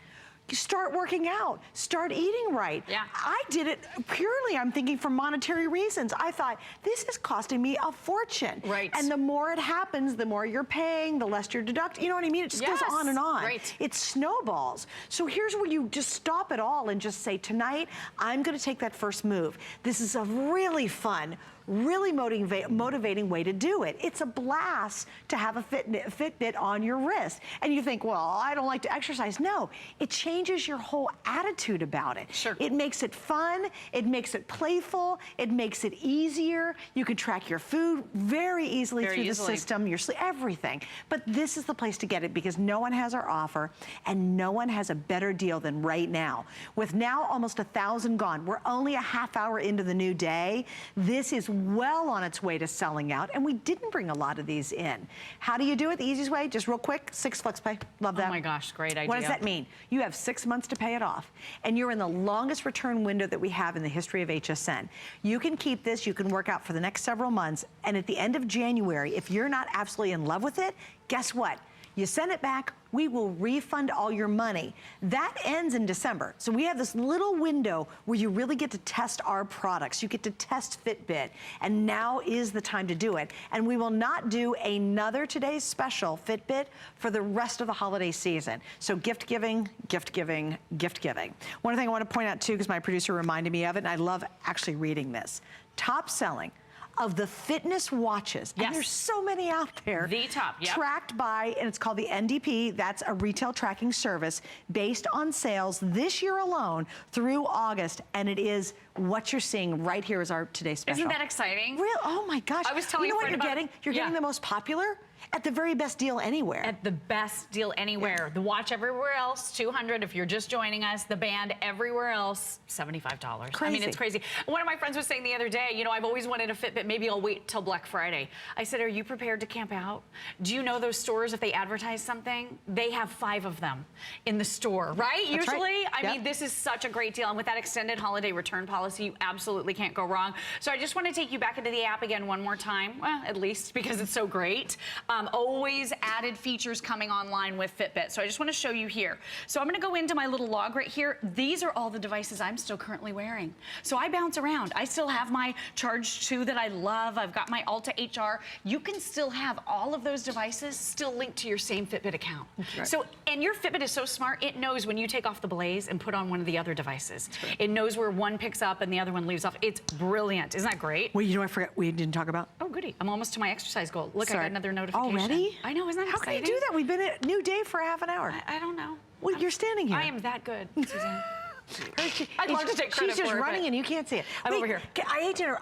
You start working out, start eating right. Yeah. I did it purely, I'm thinking, for monetary reasons. I thought, this is costing me a fortune. Right. And the more it happens, the more you're paying, the less you're deducting. You know what I mean? It just goes on and on. Right. It snowballs. So here's where you just stop it all and just say, tonight, I'm gonna take that first move. This is a really fun, really motivating way to do it. It's a blast to have a Fitbit on your wrist. And you think, well, I don't like to exercise. No, it changes your whole attitude about it. Sure. It makes it fun, it makes it playful, it makes it easier. You can track your food very easily through the system, your sleep, everything. But this is the place to get it, because no one has our offer, and no one has a better deal than right now. With now almost 1,000 gone, we're only a half hour into the new day. This is well on its way to selling out, and we didn't bring a lot of these in. How do you do it? The easiest way, just real quick, 6 flex pay. Love that. Oh my gosh, great idea. What does that mean? You have 6 months to pay it off, and you're in the longest return window that we have in the history of HSN. You can keep this, you can work out for the next several months, and at the end of January, if you're not absolutely in love with it, guess what? You send it back, we will refund all your money. That ends in December. So we have this little window where you really get to test our products. You get to test Fitbit, and now is the time to do it. And we will not do another Today's Special Fitbit for the rest of the holiday season. So gift giving, gift giving, gift giving. One thing I want to point out too, because my producer reminded me of it, and I love actually reading this. Top selling of the fitness watches, and there's so many out there. The top, tracked by, and it's called the NDP, that's a retail tracking service based on sales this year alone through August, and it is what you're seeing right here is our Today's Special. Isn't that exciting? Real? Oh my gosh. I was telling you know a what friend you're about getting? You're getting the most popular at the very best deal anywhere. At the best deal anywhere. The watch everywhere else, $200 if you're just joining us. The band everywhere else, $75. Crazy. I mean, it's crazy. One of my friends was saying the other day, you know, I've always wanted a Fitbit. Maybe I'll wait till Black Friday. I said, are you prepared to camp out? Do you know those stores, if they advertise something, they have 5 of them in the store, right? That's Usually. Right. I mean, this is such a great deal. And with that extended holiday return policy, you absolutely can't go wrong. So I just want to take you back into the app again one more time. Well, at least because it's so great. Always added features coming online with Fitbit. So I just want to show you here. So I'm going to go into my little log right here. These are all the devices I'm still currently wearing. So I bounce around. I still have my Charge 2 that I love. I've got my Alta HR. You can still have all of those devices still linked to your same Fitbit account. Right. So, and your Fitbit is so smart, it knows when you take off the Blaze and put on one of the other devices. Right. It knows where one picks up and the other one leaves off. It's brilliant. Isn't that great? Well, you know, I forgot we didn't talk about. Oh, goody. I'm almost to my exercise goal. Look, Sorry. I got another notification. Already? I know, isn't that How exciting? can you do that? We've been at a new day for half an hour. I don't know. Well, you're standing here. I am that good, Suzanne. I'd love to take credit She's just for it, running but and you can't see it. I'm over here. I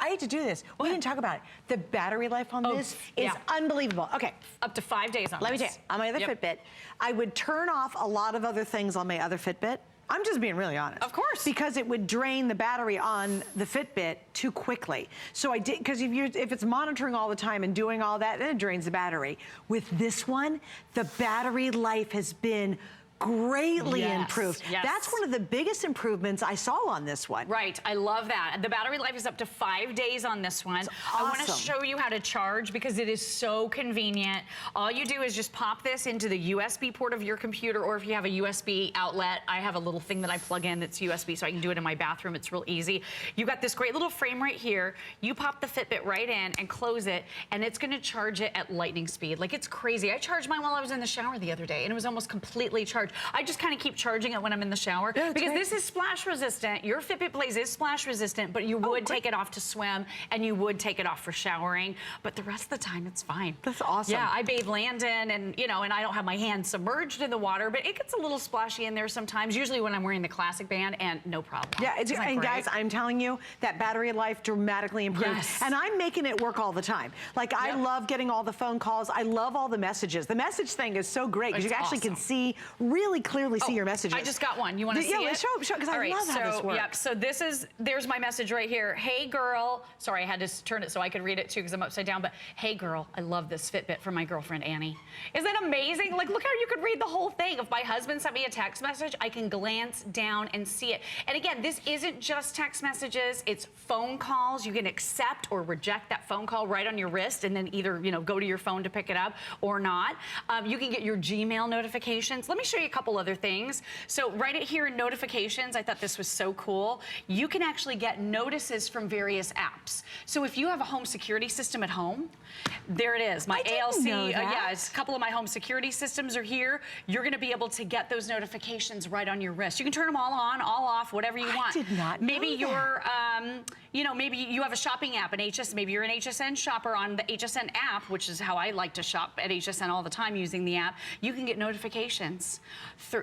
hate to do this. We didn't talk about it. The battery life on this is unbelievable. Okay. Up to 5 days on Let me tell you, on my other Fitbit, I would turn off a lot of other things on my other Fitbit, I'm just being really honest. Of course. Because it would drain the battery on the Fitbit too quickly. So I did, because if it's monitoring all the time and doing all that, then it drains the battery. With this one, the battery life has been greatly improved. Yes. That's one of the biggest improvements I saw on this one. Right, I love that. The battery life is up to 5 days on this one. Awesome. I want to show you how to charge because it is so convenient. All you do is just pop this into the USB port of your computer, or if you have a USB outlet, I have a little thing that I plug in that's USB, so I can do it in my bathroom. It's real easy. You got this great little frame right here. You pop the Fitbit right in and close it, and it's going to charge it at lightning speed. Like, it's crazy. I charged mine while I was in the shower the other day, and it was almost completely charged. I just kind of keep charging it when I'm in the shower because this is splash resistant. Your Fitbit Blaze is splash resistant, but you would take it off to swim and you would take it off for showering, but the rest of the time it's fine. That's awesome. Yeah, I bathe Landon and, you know, and I don't have my hands submerged in the water, but it gets a little splashy in there sometimes, usually when I'm wearing the classic band, and no problem. Yeah, and guys, I'm telling you, that battery life dramatically improved. Yes. And I'm making it work all the time. Like, I love getting all the phone calls. I love all the messages. The message thing is so great because you actually can see, really clearly see your messages. I just got one. You want to see it? Yeah, show, because I love how this works. Yep, so there's my message right here. Hey, girl. Sorry, I had to turn it so I could read it too because I'm upside down. But hey, girl, I love this Fitbit from my girlfriend, Annie. Isn't that amazing? Like, look how you could read the whole thing. If my husband sent me a text message, I can glance down and see it. And again, this isn't just text messages. It's phone calls. You can accept or reject that phone call right on your wrist and then either, you know, go to your phone to pick it up or not. You can get your Gmail notifications. Let me show you a couple other things. So right here in notifications, I thought this was so cool. You can actually get notices from various apps. So if you have a home security system at home, there it is. My ALC, yeah, it's a couple of my home security systems are here. You're going to be able to get those notifications right on your wrist. You can turn them all on, all off, whatever you want. I did not Maybe know you're, you know, maybe you have a shopping app, maybe you're an HSN shopper on the HSN app, which is how I like to shop at HSN all the time using the app. You can get notifications.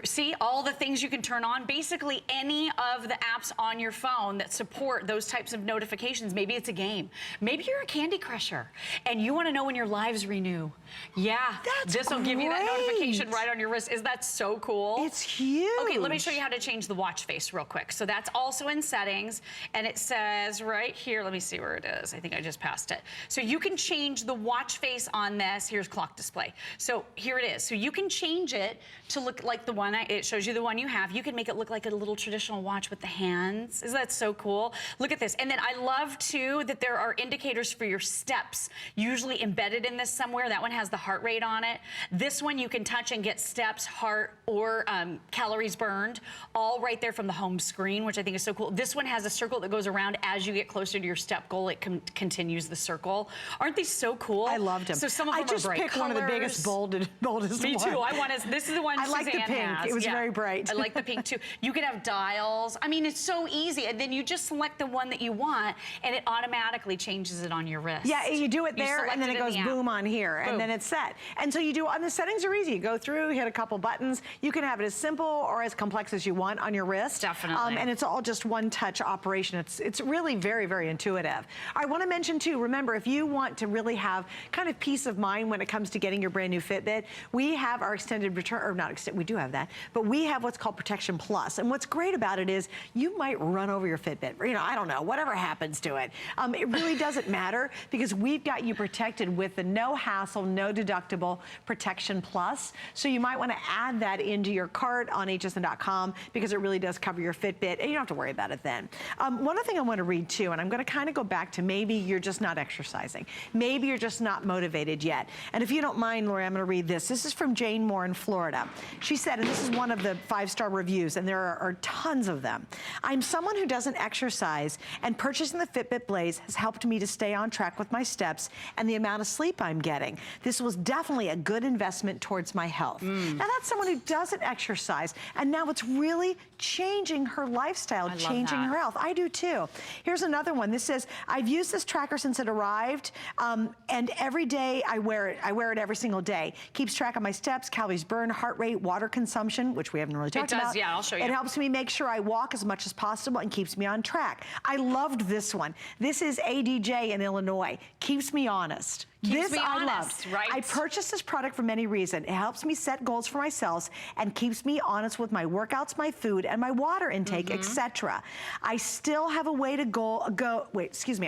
See all the things you can turn on. Basically, any of the apps on your phone that support those types of notifications. Maybe it's a game. Maybe you're a Candy Crusher and you want to know when your lives renew. Yeah, this will give you that notification right on your wrist. Is that so cool? It's huge. Okay, let me show you how to change the watch face real quick. So that's also in settings, and it says right here, let me see where it is. I think I just passed it. So you can change the watch face on this. Here's clock display. So here it is. So you can change it to look like the one, it shows you the one you have. You can make it look like a little traditional watch with the hands. Isn't that so cool? Look at this. And then I love too that there are indicators for your steps, usually embedded in this somewhere. That one has the heart rate on it. This one you can touch and get steps, heart, or calories burned, all right there from the home screen, which I think is so cool. This one has a circle that goes around as you get closer to your step goal. It continues the circle. Aren't these so cool? I loved them. So some of them I just are bright picked colors. one of the biggest, boldest Me too. This is the one I like the Suzanne pink. has. It was very bright. I like the pink too. You can have dials. I mean, it's so easy. And then you just select the one that you want, and it automatically changes it on your wrist. Yeah, you do it there, and then it goes boom on here, and then it's set. And so you do, and the settings are easy. You go through, hit a couple buttons. You can have it as simple or as complex as you want on your wrist. Definitely. And it's all just one-touch operation. It's really very, very intuitive. I want to mention too, remember, if you want to really have kind of peace of mind when it comes to getting your brand new Fitbit, we have our extended return, or not extended, we do have that, but we have what's called Protection Plus. And what's great about it is you might run over your Fitbit, or, you know, I don't know, whatever happens to it. It really doesn't matter because we've got you protected with the no hassle, no deductible Protection Plus. So you might want to add that into your cart on hsn.com because it really does cover your Fitbit, and you don't have to worry about it then. One other thing I want to read too, and I'm going to kind of go back to maybe you're just not exercising. Maybe you're just not motivated yet. And if you don't mind, Lori, I'm going to read this. This is from Jane Moore in Florida. She said, and this is one of the 5-star reviews, and there are tons of them. I'm someone who doesn't exercise, and purchasing the Fitbit Blaze has helped me to stay on track with my steps and the amount of sleep I'm getting. This was definitely a good investment towards my health. Now that's someone who doesn't exercise, and now it's really changing her lifestyle, changing her health. I do too. Here's another one. This says, I've used this tracker since it arrived, and every day I wear it. I wear it every single day. Keeps track of my steps, calories burned, heart rate, water consumption, which we haven't really talked about. Yeah, I'll show you. It helps me make sure I walk as much as possible and keeps me on track. I loved this one. This is ADJ in Illinois. Keeps me honest. Keeps me I honest, love. right? I purchased this product for many reasons. It helps me set goals for myself and keeps me honest with my workouts, my food, and my water intake, etc. I still have a way to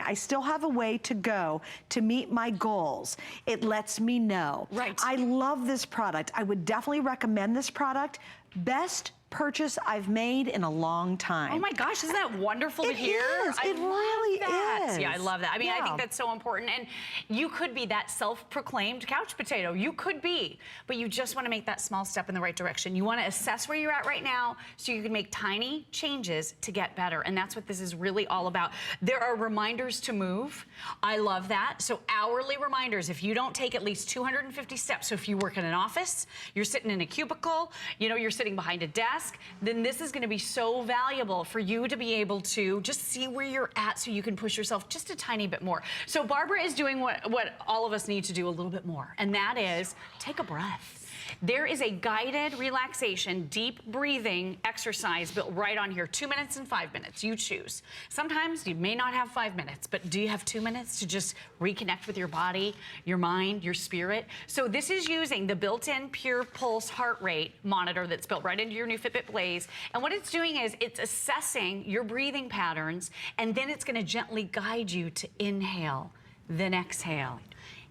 I still have a way to go to meet my goals. It lets me know. Right. I love this product. I would definitely recommend this product. Best purchase I've made in a long time. Oh my gosh, isn't that wonderful to hear? It really is. Yeah, I love that. I mean, I think that's so important. And you could be that self-proclaimed couch potato. You could be, but you just want to make that small step in the right direction. You want to assess where you're at right now so you can make tiny changes to get better. And that's what this is really all about. There are reminders to move. I love that. So hourly reminders, if you don't take at least 250 steps, so if you work in an office, you're sitting in a cubicle, you know, you're sitting behind a desk, then this is going to be so valuable for you to be able to just see where you're at so you can push yourself just a tiny bit more. So Barbara is doing what all of us need to do a little bit more, and that is take a breath. There is a guided relaxation, deep breathing exercise built right on here. 2 minutes and 5 minutes, you choose. Sometimes you may not have 5 minutes, but do you have 2 minutes to just reconnect with your body, your mind, your spirit? So this is using the built-in Pure Pulse heart rate monitor that's built right into your new Fitbit Blaze. And what it's doing is it's assessing your breathing patterns, and then it's going to gently guide you to inhale, then exhale.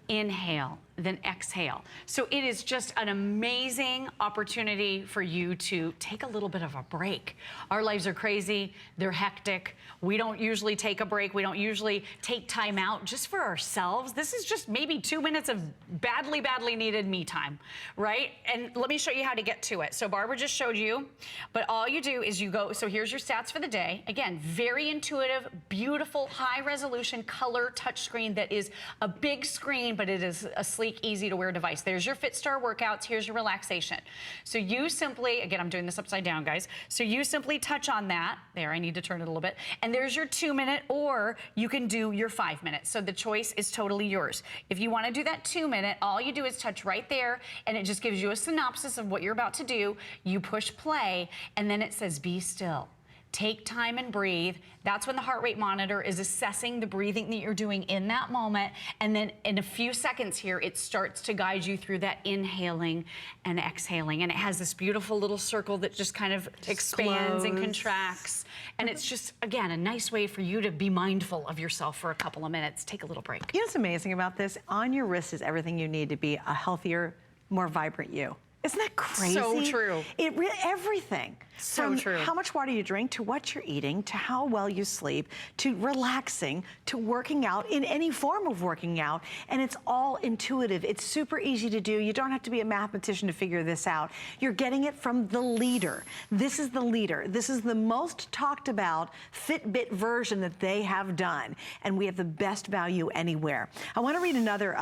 Inhale, then exhale. So it is just an amazing opportunity for you to take a little bit of a break. Our lives are crazy, they're hectic. We don't usually take a break. We don't usually take time out just for ourselves. This is just maybe 2 minutes of badly, badly needed me time, right? And let me show you how to get to it. So Barbara just showed you, but all you do is you go, so here's your stats for the day. Again, very intuitive, beautiful, high resolution color touchscreen that is a big screen, but it is a sleek, easy to wear device. There's your FitStar workouts. Here's your relaxation. So you simply, again, I'm doing this upside down, guys. So you simply touch on that. There, I need to turn it a little bit. And there's your 2 minute, or you can do your 5 minutes. So the choice is totally yours. If you want to do that 2 minute, all you do is touch right there, and it just gives you a synopsis of what you're about to do. You push play, and then it says, be still. Take time and breathe. That's when the heart rate monitor is assessing the breathing that you're doing in that moment. And then in a few seconds here, it starts to guide you through that inhaling and exhaling. And it has this beautiful little circle that just kind of expands and contracts. And it's just, again, a nice way for you to be mindful of yourself for a couple of minutes. Take a little break. You know what's amazing about this? On your wrist is everything you need to be a healthier, more vibrant you. Isn't that crazy? So true. Everything. So From true. how much water you drink, to what you're eating, to how well you sleep, to relaxing, to working out, in any form of working out. And it's all intuitive. It's super easy to do. You don't have to be a mathematician to figure this out. You're getting it from the leader. This is the leader. This is the most talked about Fitbit version that they have done. And we have the best value anywhere. I want to read another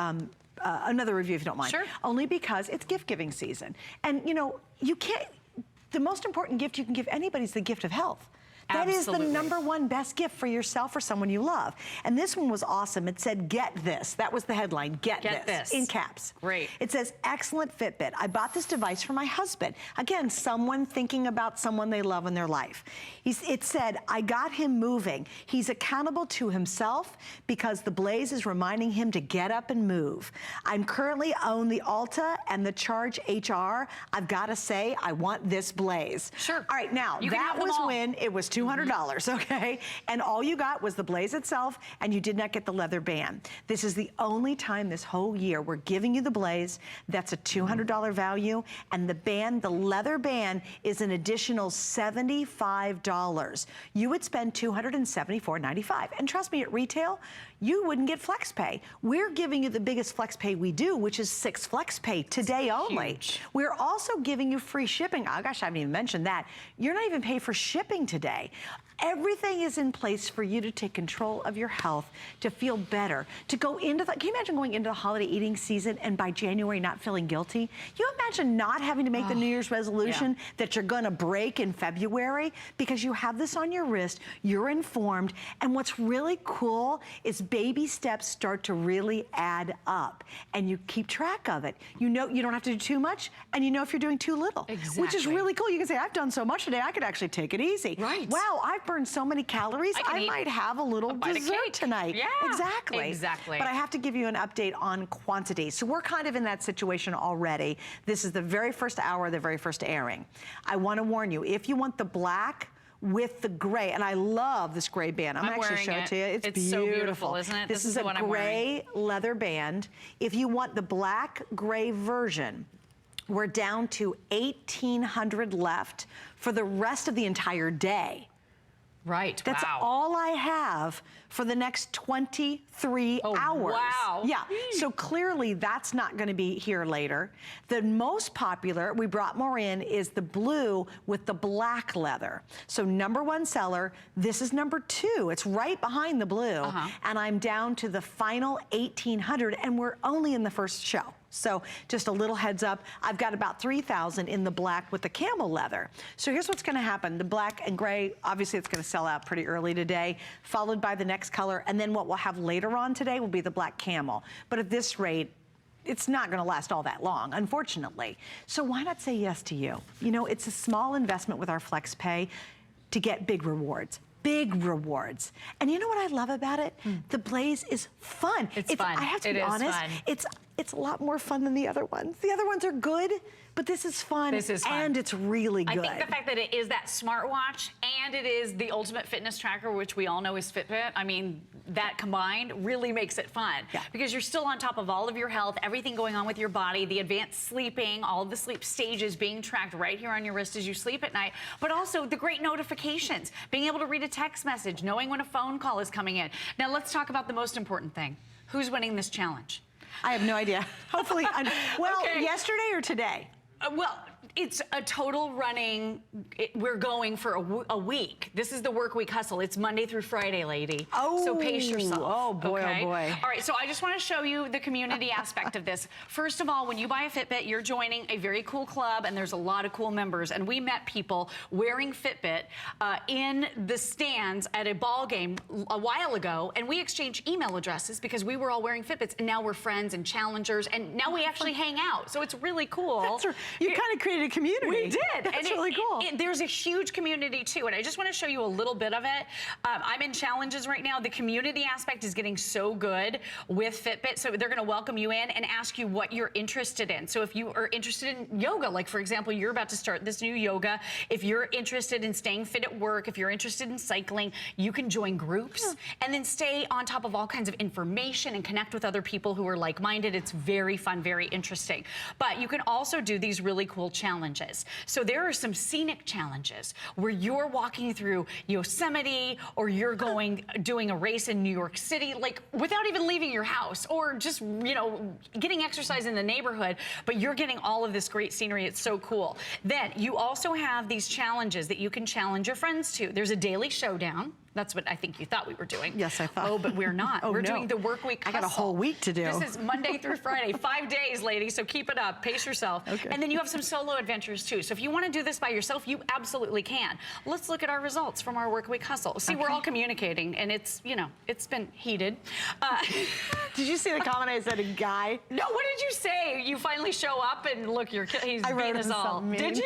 review, if you don't mind. Sure. Only because it's gift giving season. And you know, the most important gift you can give anybody is the gift of health. That Absolutely. is the #1 best gift for yourself or someone you love. And this one was awesome. It said, get this. That was the headline, get this. In caps. Great. It says, excellent Fitbit. I bought this device for my husband. Again, someone thinking about someone they love in their life. It said, I got him moving. He's accountable to himself because the Blaze is reminding him to get up and move. I'm currently on the Alta and the Charge HR. I've got to say, I want this Blaze. Sure. All right, now, that was when it was $200, okay? And all you got was the Blaze itself, and you did not get the leather band. This is the only time this whole year we're giving you the Blaze. That's a $200 value, and the band, the leather band, is an additional $75. You would spend $274.95. And trust me, at retail, you wouldn't get flex pay. We're giving you the biggest flex pay we do, which is 6 flex pay today only. Huge. We're also giving you free shipping. Oh gosh, I haven't even mentioned that. You're not even paid for shipping today. Everything is in place for you to take control of your health, to feel better, to go into the, can you imagine going into the holiday eating season and by January not feeling guilty? You imagine not having to make the New Year's resolution that you're gonna break in February because you have this on your wrist, you're informed, and what's really cool is baby steps start to really add up and you keep track of it. You know you don't have to do too much and you know if you're doing too little, which is Exactly. really cool. You can say, I've done so much today, I could actually take it easy. Right. Wow, I've I've burned so many calories, I might have a little dessert tonight. Yeah, exactly. But I have to give you an update on quantity. So we're kind of in that situation already. This is the very first hour, the very first airing. I want to warn you, if you want the black with the gray, and I love this gray band. I'm actually show it to you. It's beautiful. So beautiful, isn't it? This is a gray leather band. If you want the black gray version, we're down to 1,800 left for the rest of the entire day. Right, That's all I have for the next 23 hours. Wow. Yeah, so clearly that's not gonna be here later. The most popular, we brought more in, is the blue with the black leather. So #1 seller, this is #2. It's right behind the blue. And I'm down to the final 1,800 and we're only in the first show. So just a little heads up, I've got about 3,000 in the black with the camel leather. So here's what's gonna happen. The black and gray, obviously it's gonna sell out pretty early today, followed by the next color, and then what we'll have later on today will be the black camel. But at this rate, it's not gonna last all that long, unfortunately. So why not say yes to you? You know, it's a small investment with our Flex Pay to get big rewards. Big rewards. And you know what I love about it? The Blaze is fun. It's fun. I have to be honest, it's a lot more fun than the other ones. The other ones are good, but this is fun. This is fun. And it's really good. I think the fact that it is that smartwatch and it is the ultimate fitness tracker, which we all know is Fitbit, I mean, that combined really makes it fun. Because you're still on top of all of your health, everything going on with your body, the advanced sleeping, all of the sleep stages being tracked right here on your wrist as you sleep at night, but also the great notifications, being able to read a text message, knowing when a phone call is coming in. Now let's talk about the most important thing. Who's winning this challenge? I have no idea. Hopefully, yesterday or today? Well, it's a total running, we're going for a week. This is the work week hustle. It's Monday through Friday, lady. Oh. So pace yourself. Oh boy, okay? oh boy. All right, so I just want to show you the community aspect of this. First of all, when you buy a Fitbit, you're joining a very cool club and there's a lot of cool members. And we met people wearing Fitbit in the stands at a ball game a while ago. And we exchanged email addresses because we were all wearing Fitbits. And now we're friends and challengers. And now we actually hang out. So it's really cool. That's right. You kind of created a community. We did. That's really cool. There's a huge community too, and I just want to show you a little bit of it. I'm in challenges right now. The community aspect is getting so good with Fitbit, so they're going to welcome you in and ask you what you're interested in. So if you are interested in yoga, like for example, you're about to start this new yoga. If you're interested in staying fit at work, if you're interested in cycling, you can join groups and then stay on top of all kinds of information and connect with other people who are like-minded. It's very fun, very interesting. But you can also do these really cool challenges. So there are some scenic challenges where you're walking through Yosemite or you're doing a race in New York City, like without even leaving your house, or just, you know, getting exercise in the neighborhood, but you're getting all of this great scenery. It's so cool. Then you also have these challenges that you can challenge your friends to. There's a daily showdown. That's what I think you thought we were doing. Yes, I thought. Oh, but we're not. We're doing the work week hustle. I got a whole week to do. This is Monday through Friday, 5 days, ladies, so keep it up. Pace yourself. Okay. And then you have some solo adventures, too. So if you want to do this by yourself, you absolutely can. Let's look at our results from our work week hustle. See, we're all communicating, and it's, you know, it's been heated. Did you see the comment I said, a guy? No, what did you say? You finally show up, and look, he's beating us all. Did you?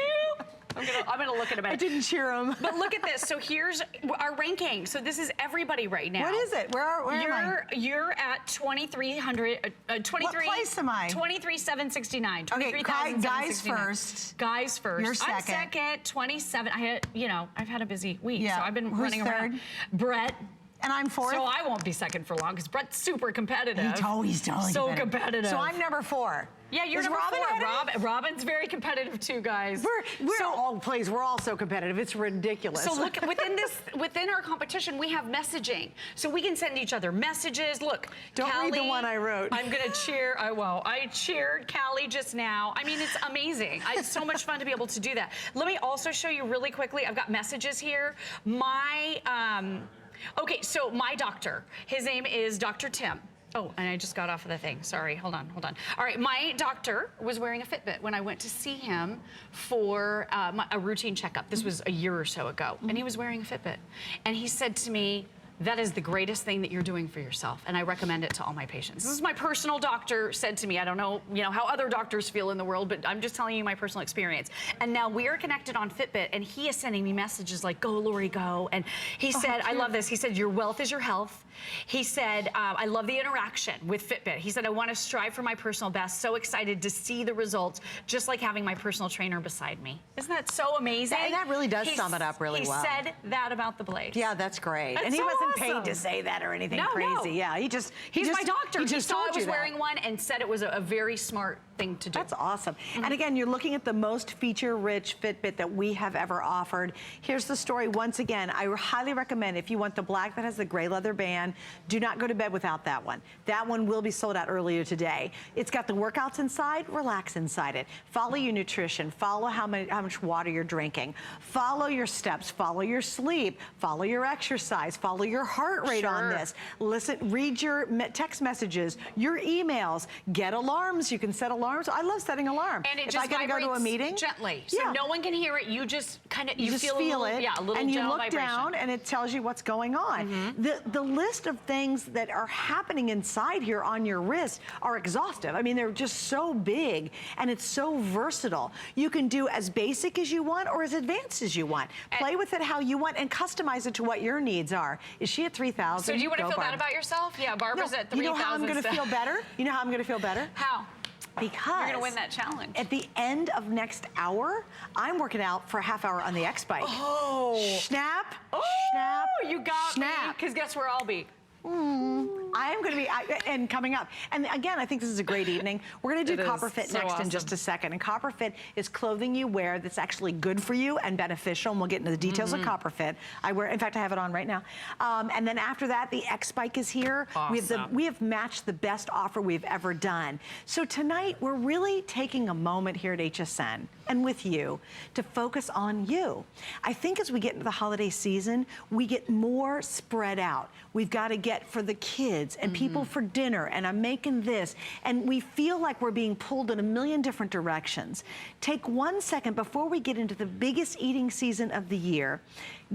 I'm gonna look at him. I didn't cheer him. But look at this. So here's our ranking. So this is everybody right now. What is it? Where am I? You're at 2,300. 23. What place am I? 23,769. Okay, guys first. Guys first. You're second. I'm second. 27. I've had a busy week, so I've been Who's running around. third? Brett. And I'm fourth. So I won't be second for long because Brett's super competitive. He's totally so competitive. So I'm number 4. Yeah, you're number 4. Robin's very competitive too, guys. We're all so competitive. It's ridiculous. So look, within our competition, we have messaging. So we can send each other messages. Look, don't Callie, read the one I wrote. I'm gonna cheer. I won't. I cheered Callie just now. I mean, it's amazing. It's so much fun to be able to do that. Let me also show you really quickly. I've got messages here. Okay, so my doctor, his name is Dr. Tim. Oh, and I just got off of the thing. Sorry, hold on. All right, my doctor was wearing a Fitbit when I went to see him for a routine checkup. This was a year or so ago, and he was wearing a Fitbit. And he said to me, that is the greatest thing that you're doing for yourself, and I recommend it to all my patients. This is my personal doctor said to me. I don't know, how other doctors feel in the world, but I'm just telling you my personal experience. And now we are connected on Fitbit, and he is sending me messages like, go, Lori, go. And he said, I love this. He said, your wealth is your health. He said, I love the interaction with Fitbit. He said, I want to strive for my personal best. So excited to see the results, just like having my personal trainer beside me. Isn't that so amazing? That really does sum it up really well. He said that about the blades. Yeah, that's great. That's and he so wasn't awesome. paid to say that or anything No, crazy. no. Yeah, he's my doctor. He saw I was that. wearing one and said it was a very smart thing to do. That's awesome. And again, you're looking at the most feature-rich Fitbit that we have ever offered. Here's the story once again. I highly recommend, if you want the black that has the gray leather band, do not go to bed without that one. That one will be sold out earlier today. It's got the workouts inside, relax inside it. Follow your nutrition, follow how much water you're drinking, follow your steps, follow your sleep, follow your exercise, follow your heart rate on this. Listen, read your text messages, your emails, get alarms. You can set alarms. I love setting alarms. And it if just I gotta go to a meeting, gently, so no one can hear it. You just kind of, you just feel it, a little and you look vibration. down, and it tells you what's going on. The list of things that are happening inside here on your wrist are exhaustive. I mean, they're just so big, and it's so versatile. You can do as basic as you want or as advanced as you want. Play with it how you want and customize it to what your needs are. Is she at 3,000? So do you want to feel bad about yourself? Yeah, Barbara's at 3,000. You know how I'm going to feel better? You know how I'm going to feel better? How? Because you're gonna win that challenge. At the end of next hour, I'm working out for a half hour on the X bike. Oh. Snap, oh, snap, you got snap. me. Because guess where I'll be? I am going to be, and coming up. And again, I think this is a great evening. We're going to do Copper Fit so next awesome. in just a second. And Copper Fit is clothing you wear that's actually good for you and beneficial. And we'll get into the details of Copper Fit. In fact, I have it on right now. And then after that, the X Bike is here. Awesome. We have matched the best offer we've ever done. So tonight, we're really taking a moment here at HSN and with you to focus on you. I think as we get into the holiday season, we get more spread out. We've got to get for the kids and people for dinner, and I'm making this, and we feel like we're being pulled in a million different directions. Take 1 second before we get into the biggest eating season of the year.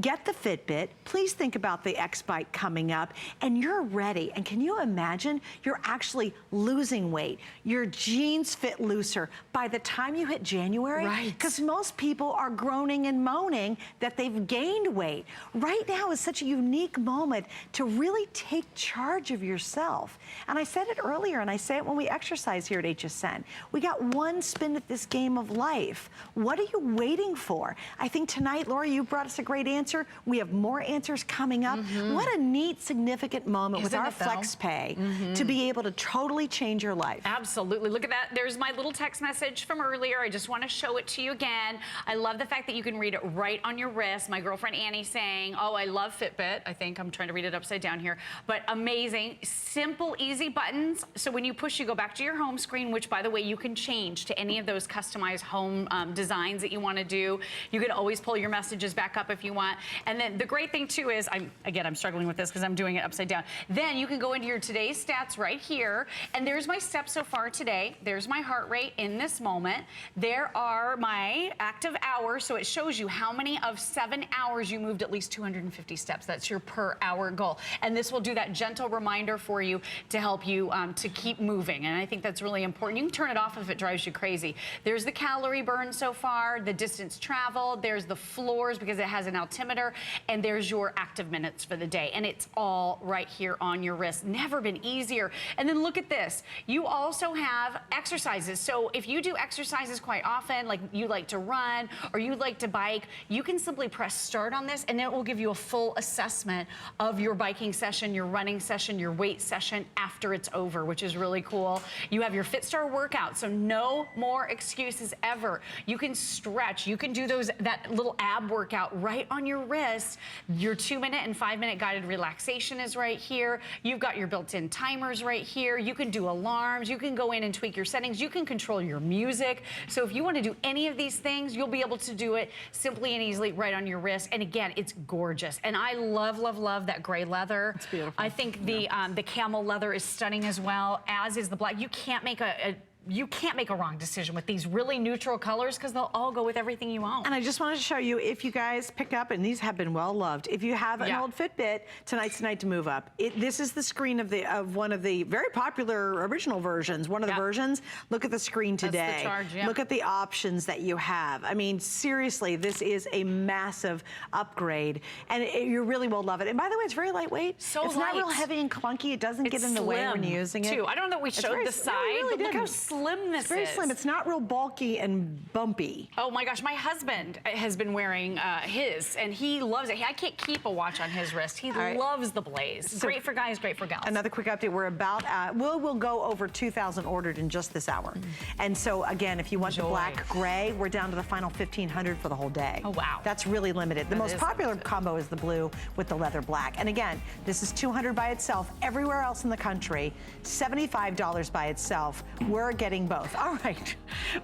Get the Fitbit. Please think about the X Bike coming up, and you're ready. And can you imagine? You're actually losing weight. Your jeans fit looser by the time you hit January. Right. Because most people are groaning and moaning that they've gained weight. Right now is such a unique moment to really take charge of yourself. And I said it earlier, and I say it when we exercise here at HSN. We got one spin at this game of life. What are you waiting for? I think tonight, Laura, you brought us a great answer. We have more answers coming up. What a neat, significant moment with our Flex Pay to be able to totally change your life. Absolutely. Look at that. There's my little text message from earlier. I just want to show it to you again. I love the fact that you can read it right on your wrist. My girlfriend Annie saying, oh, I love Fitbit. I think I'm trying to read it upside down here. But amazing. Simple, easy buttons. So when you push, you go back to your home screen, which, by the way, you can change to any of those customized home designs that you want to do. You can always pull your messages back up if you want. And then the great thing too is, I'm struggling with this because I'm doing it upside down. Then you can go into your today's stats right here, and there's my steps so far today. There's my heart rate in this moment. There are my active hours, so it shows you how many of 7 hours you moved at least 250 steps. That's your per hour goal. And this will do that gentle reminder for you to help you to keep moving. And I think that's really important. You can turn it off if it drives you crazy. There's the calorie burn so far, the distance traveled, there's the floors because it has an altimeter, and there's your active minutes for the day. And it's all right here on your wrist. Never been easier. And then look at this. You also have exercises. So if you do exercises quite often, like you like to run or you like to bike, you can simply press start on this, and it will give you a full assessment of your biking session, your running session, your weight session after it's over, which is really cool. You have your FitStar workout, so no more excuses ever. You can stretch. You can do that little ab workout right on your wrist. Your 2-minute and 5-minute guided relaxation is right here. You've got your built-in timers right here. You can do alarms. You can go in and tweak your settings. You can control your music. So if you want to do any of these things, you'll be able to do it simply and easily right on your wrist. And again, it's gorgeous. And I love, love, love that gray leather. It's beautiful. I think the camel leather is stunning as well, as is the black. You can't make a you can't make a wrong decision with these really neutral colors because they'll all go with everything you own. And I just wanted to show you, if you guys pick up, and these have been well loved, if you have an old Fitbit, tonight's the night to move up. This is the screen of one of the very popular original versions. One of the versions. Look at the screen today. That's the charge, Look at the options that you have. I mean, seriously, this is a massive upgrade, and you really will love it. And by the way, it's very lightweight. So it's not real heavy and clunky. It doesn't get in the way when you're using it. Too. I don't know that we showed the side, but look how slim this is. It's very slim. It's not real bulky and bumpy. Oh my gosh, my husband has been wearing his, and he loves it. I can't keep a watch on his wrist. He loves the Blaze. So great for guys, great for gals. Another quick update. We're about, we'll go over 2,000 ordered in just this hour. And so again, if you want the black gray, we're down to the final 1,500 for the whole day. Oh wow. That's really limited. The most popular combo is the blue with the leather black. And again, this is $200 by itself. Everywhere else in the country, $75 by itself. We're getting both. All right,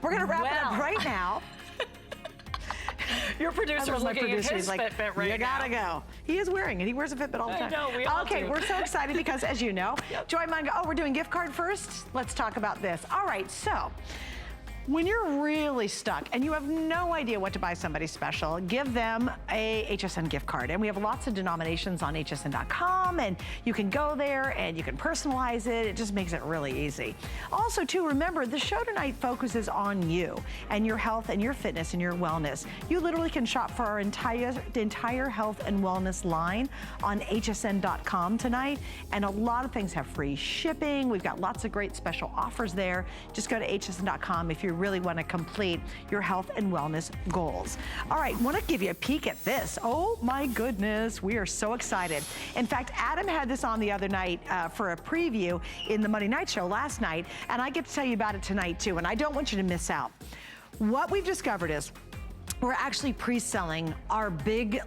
we're gonna wrap it up right now. Your producer's looking at his Fitbit right now. You gotta go. He is wearing it. He wears a Fitbit all the time. I know, we all Okay, do. we're so excited because, as you know, Joy Mungo, we're doing gift card first. Let's talk about this. All right, so when you're really stuck and you have no idea what to buy somebody special, give them a HSN gift card. And we have lots of denominations on hsn.com, and you can go there and you can personalize it. It just makes it really easy. Also, too, remember, the show tonight focuses on you and your health and your fitness and your wellness. You literally can shop for our entire health and wellness line on hsn.com tonight. And a lot of things have free shipping. We've got lots of great special offers there. Just go to hsn.com if you really want to complete your health and wellness goals. All right, want to give you a peek at this. Oh my goodness, we are so excited. In fact, Adam had this on the other night for a preview in the Monday Night Show last night, and I get to tell you about it tonight too, and I don't want you to miss out. What we've discovered is we're actually pre-selling our big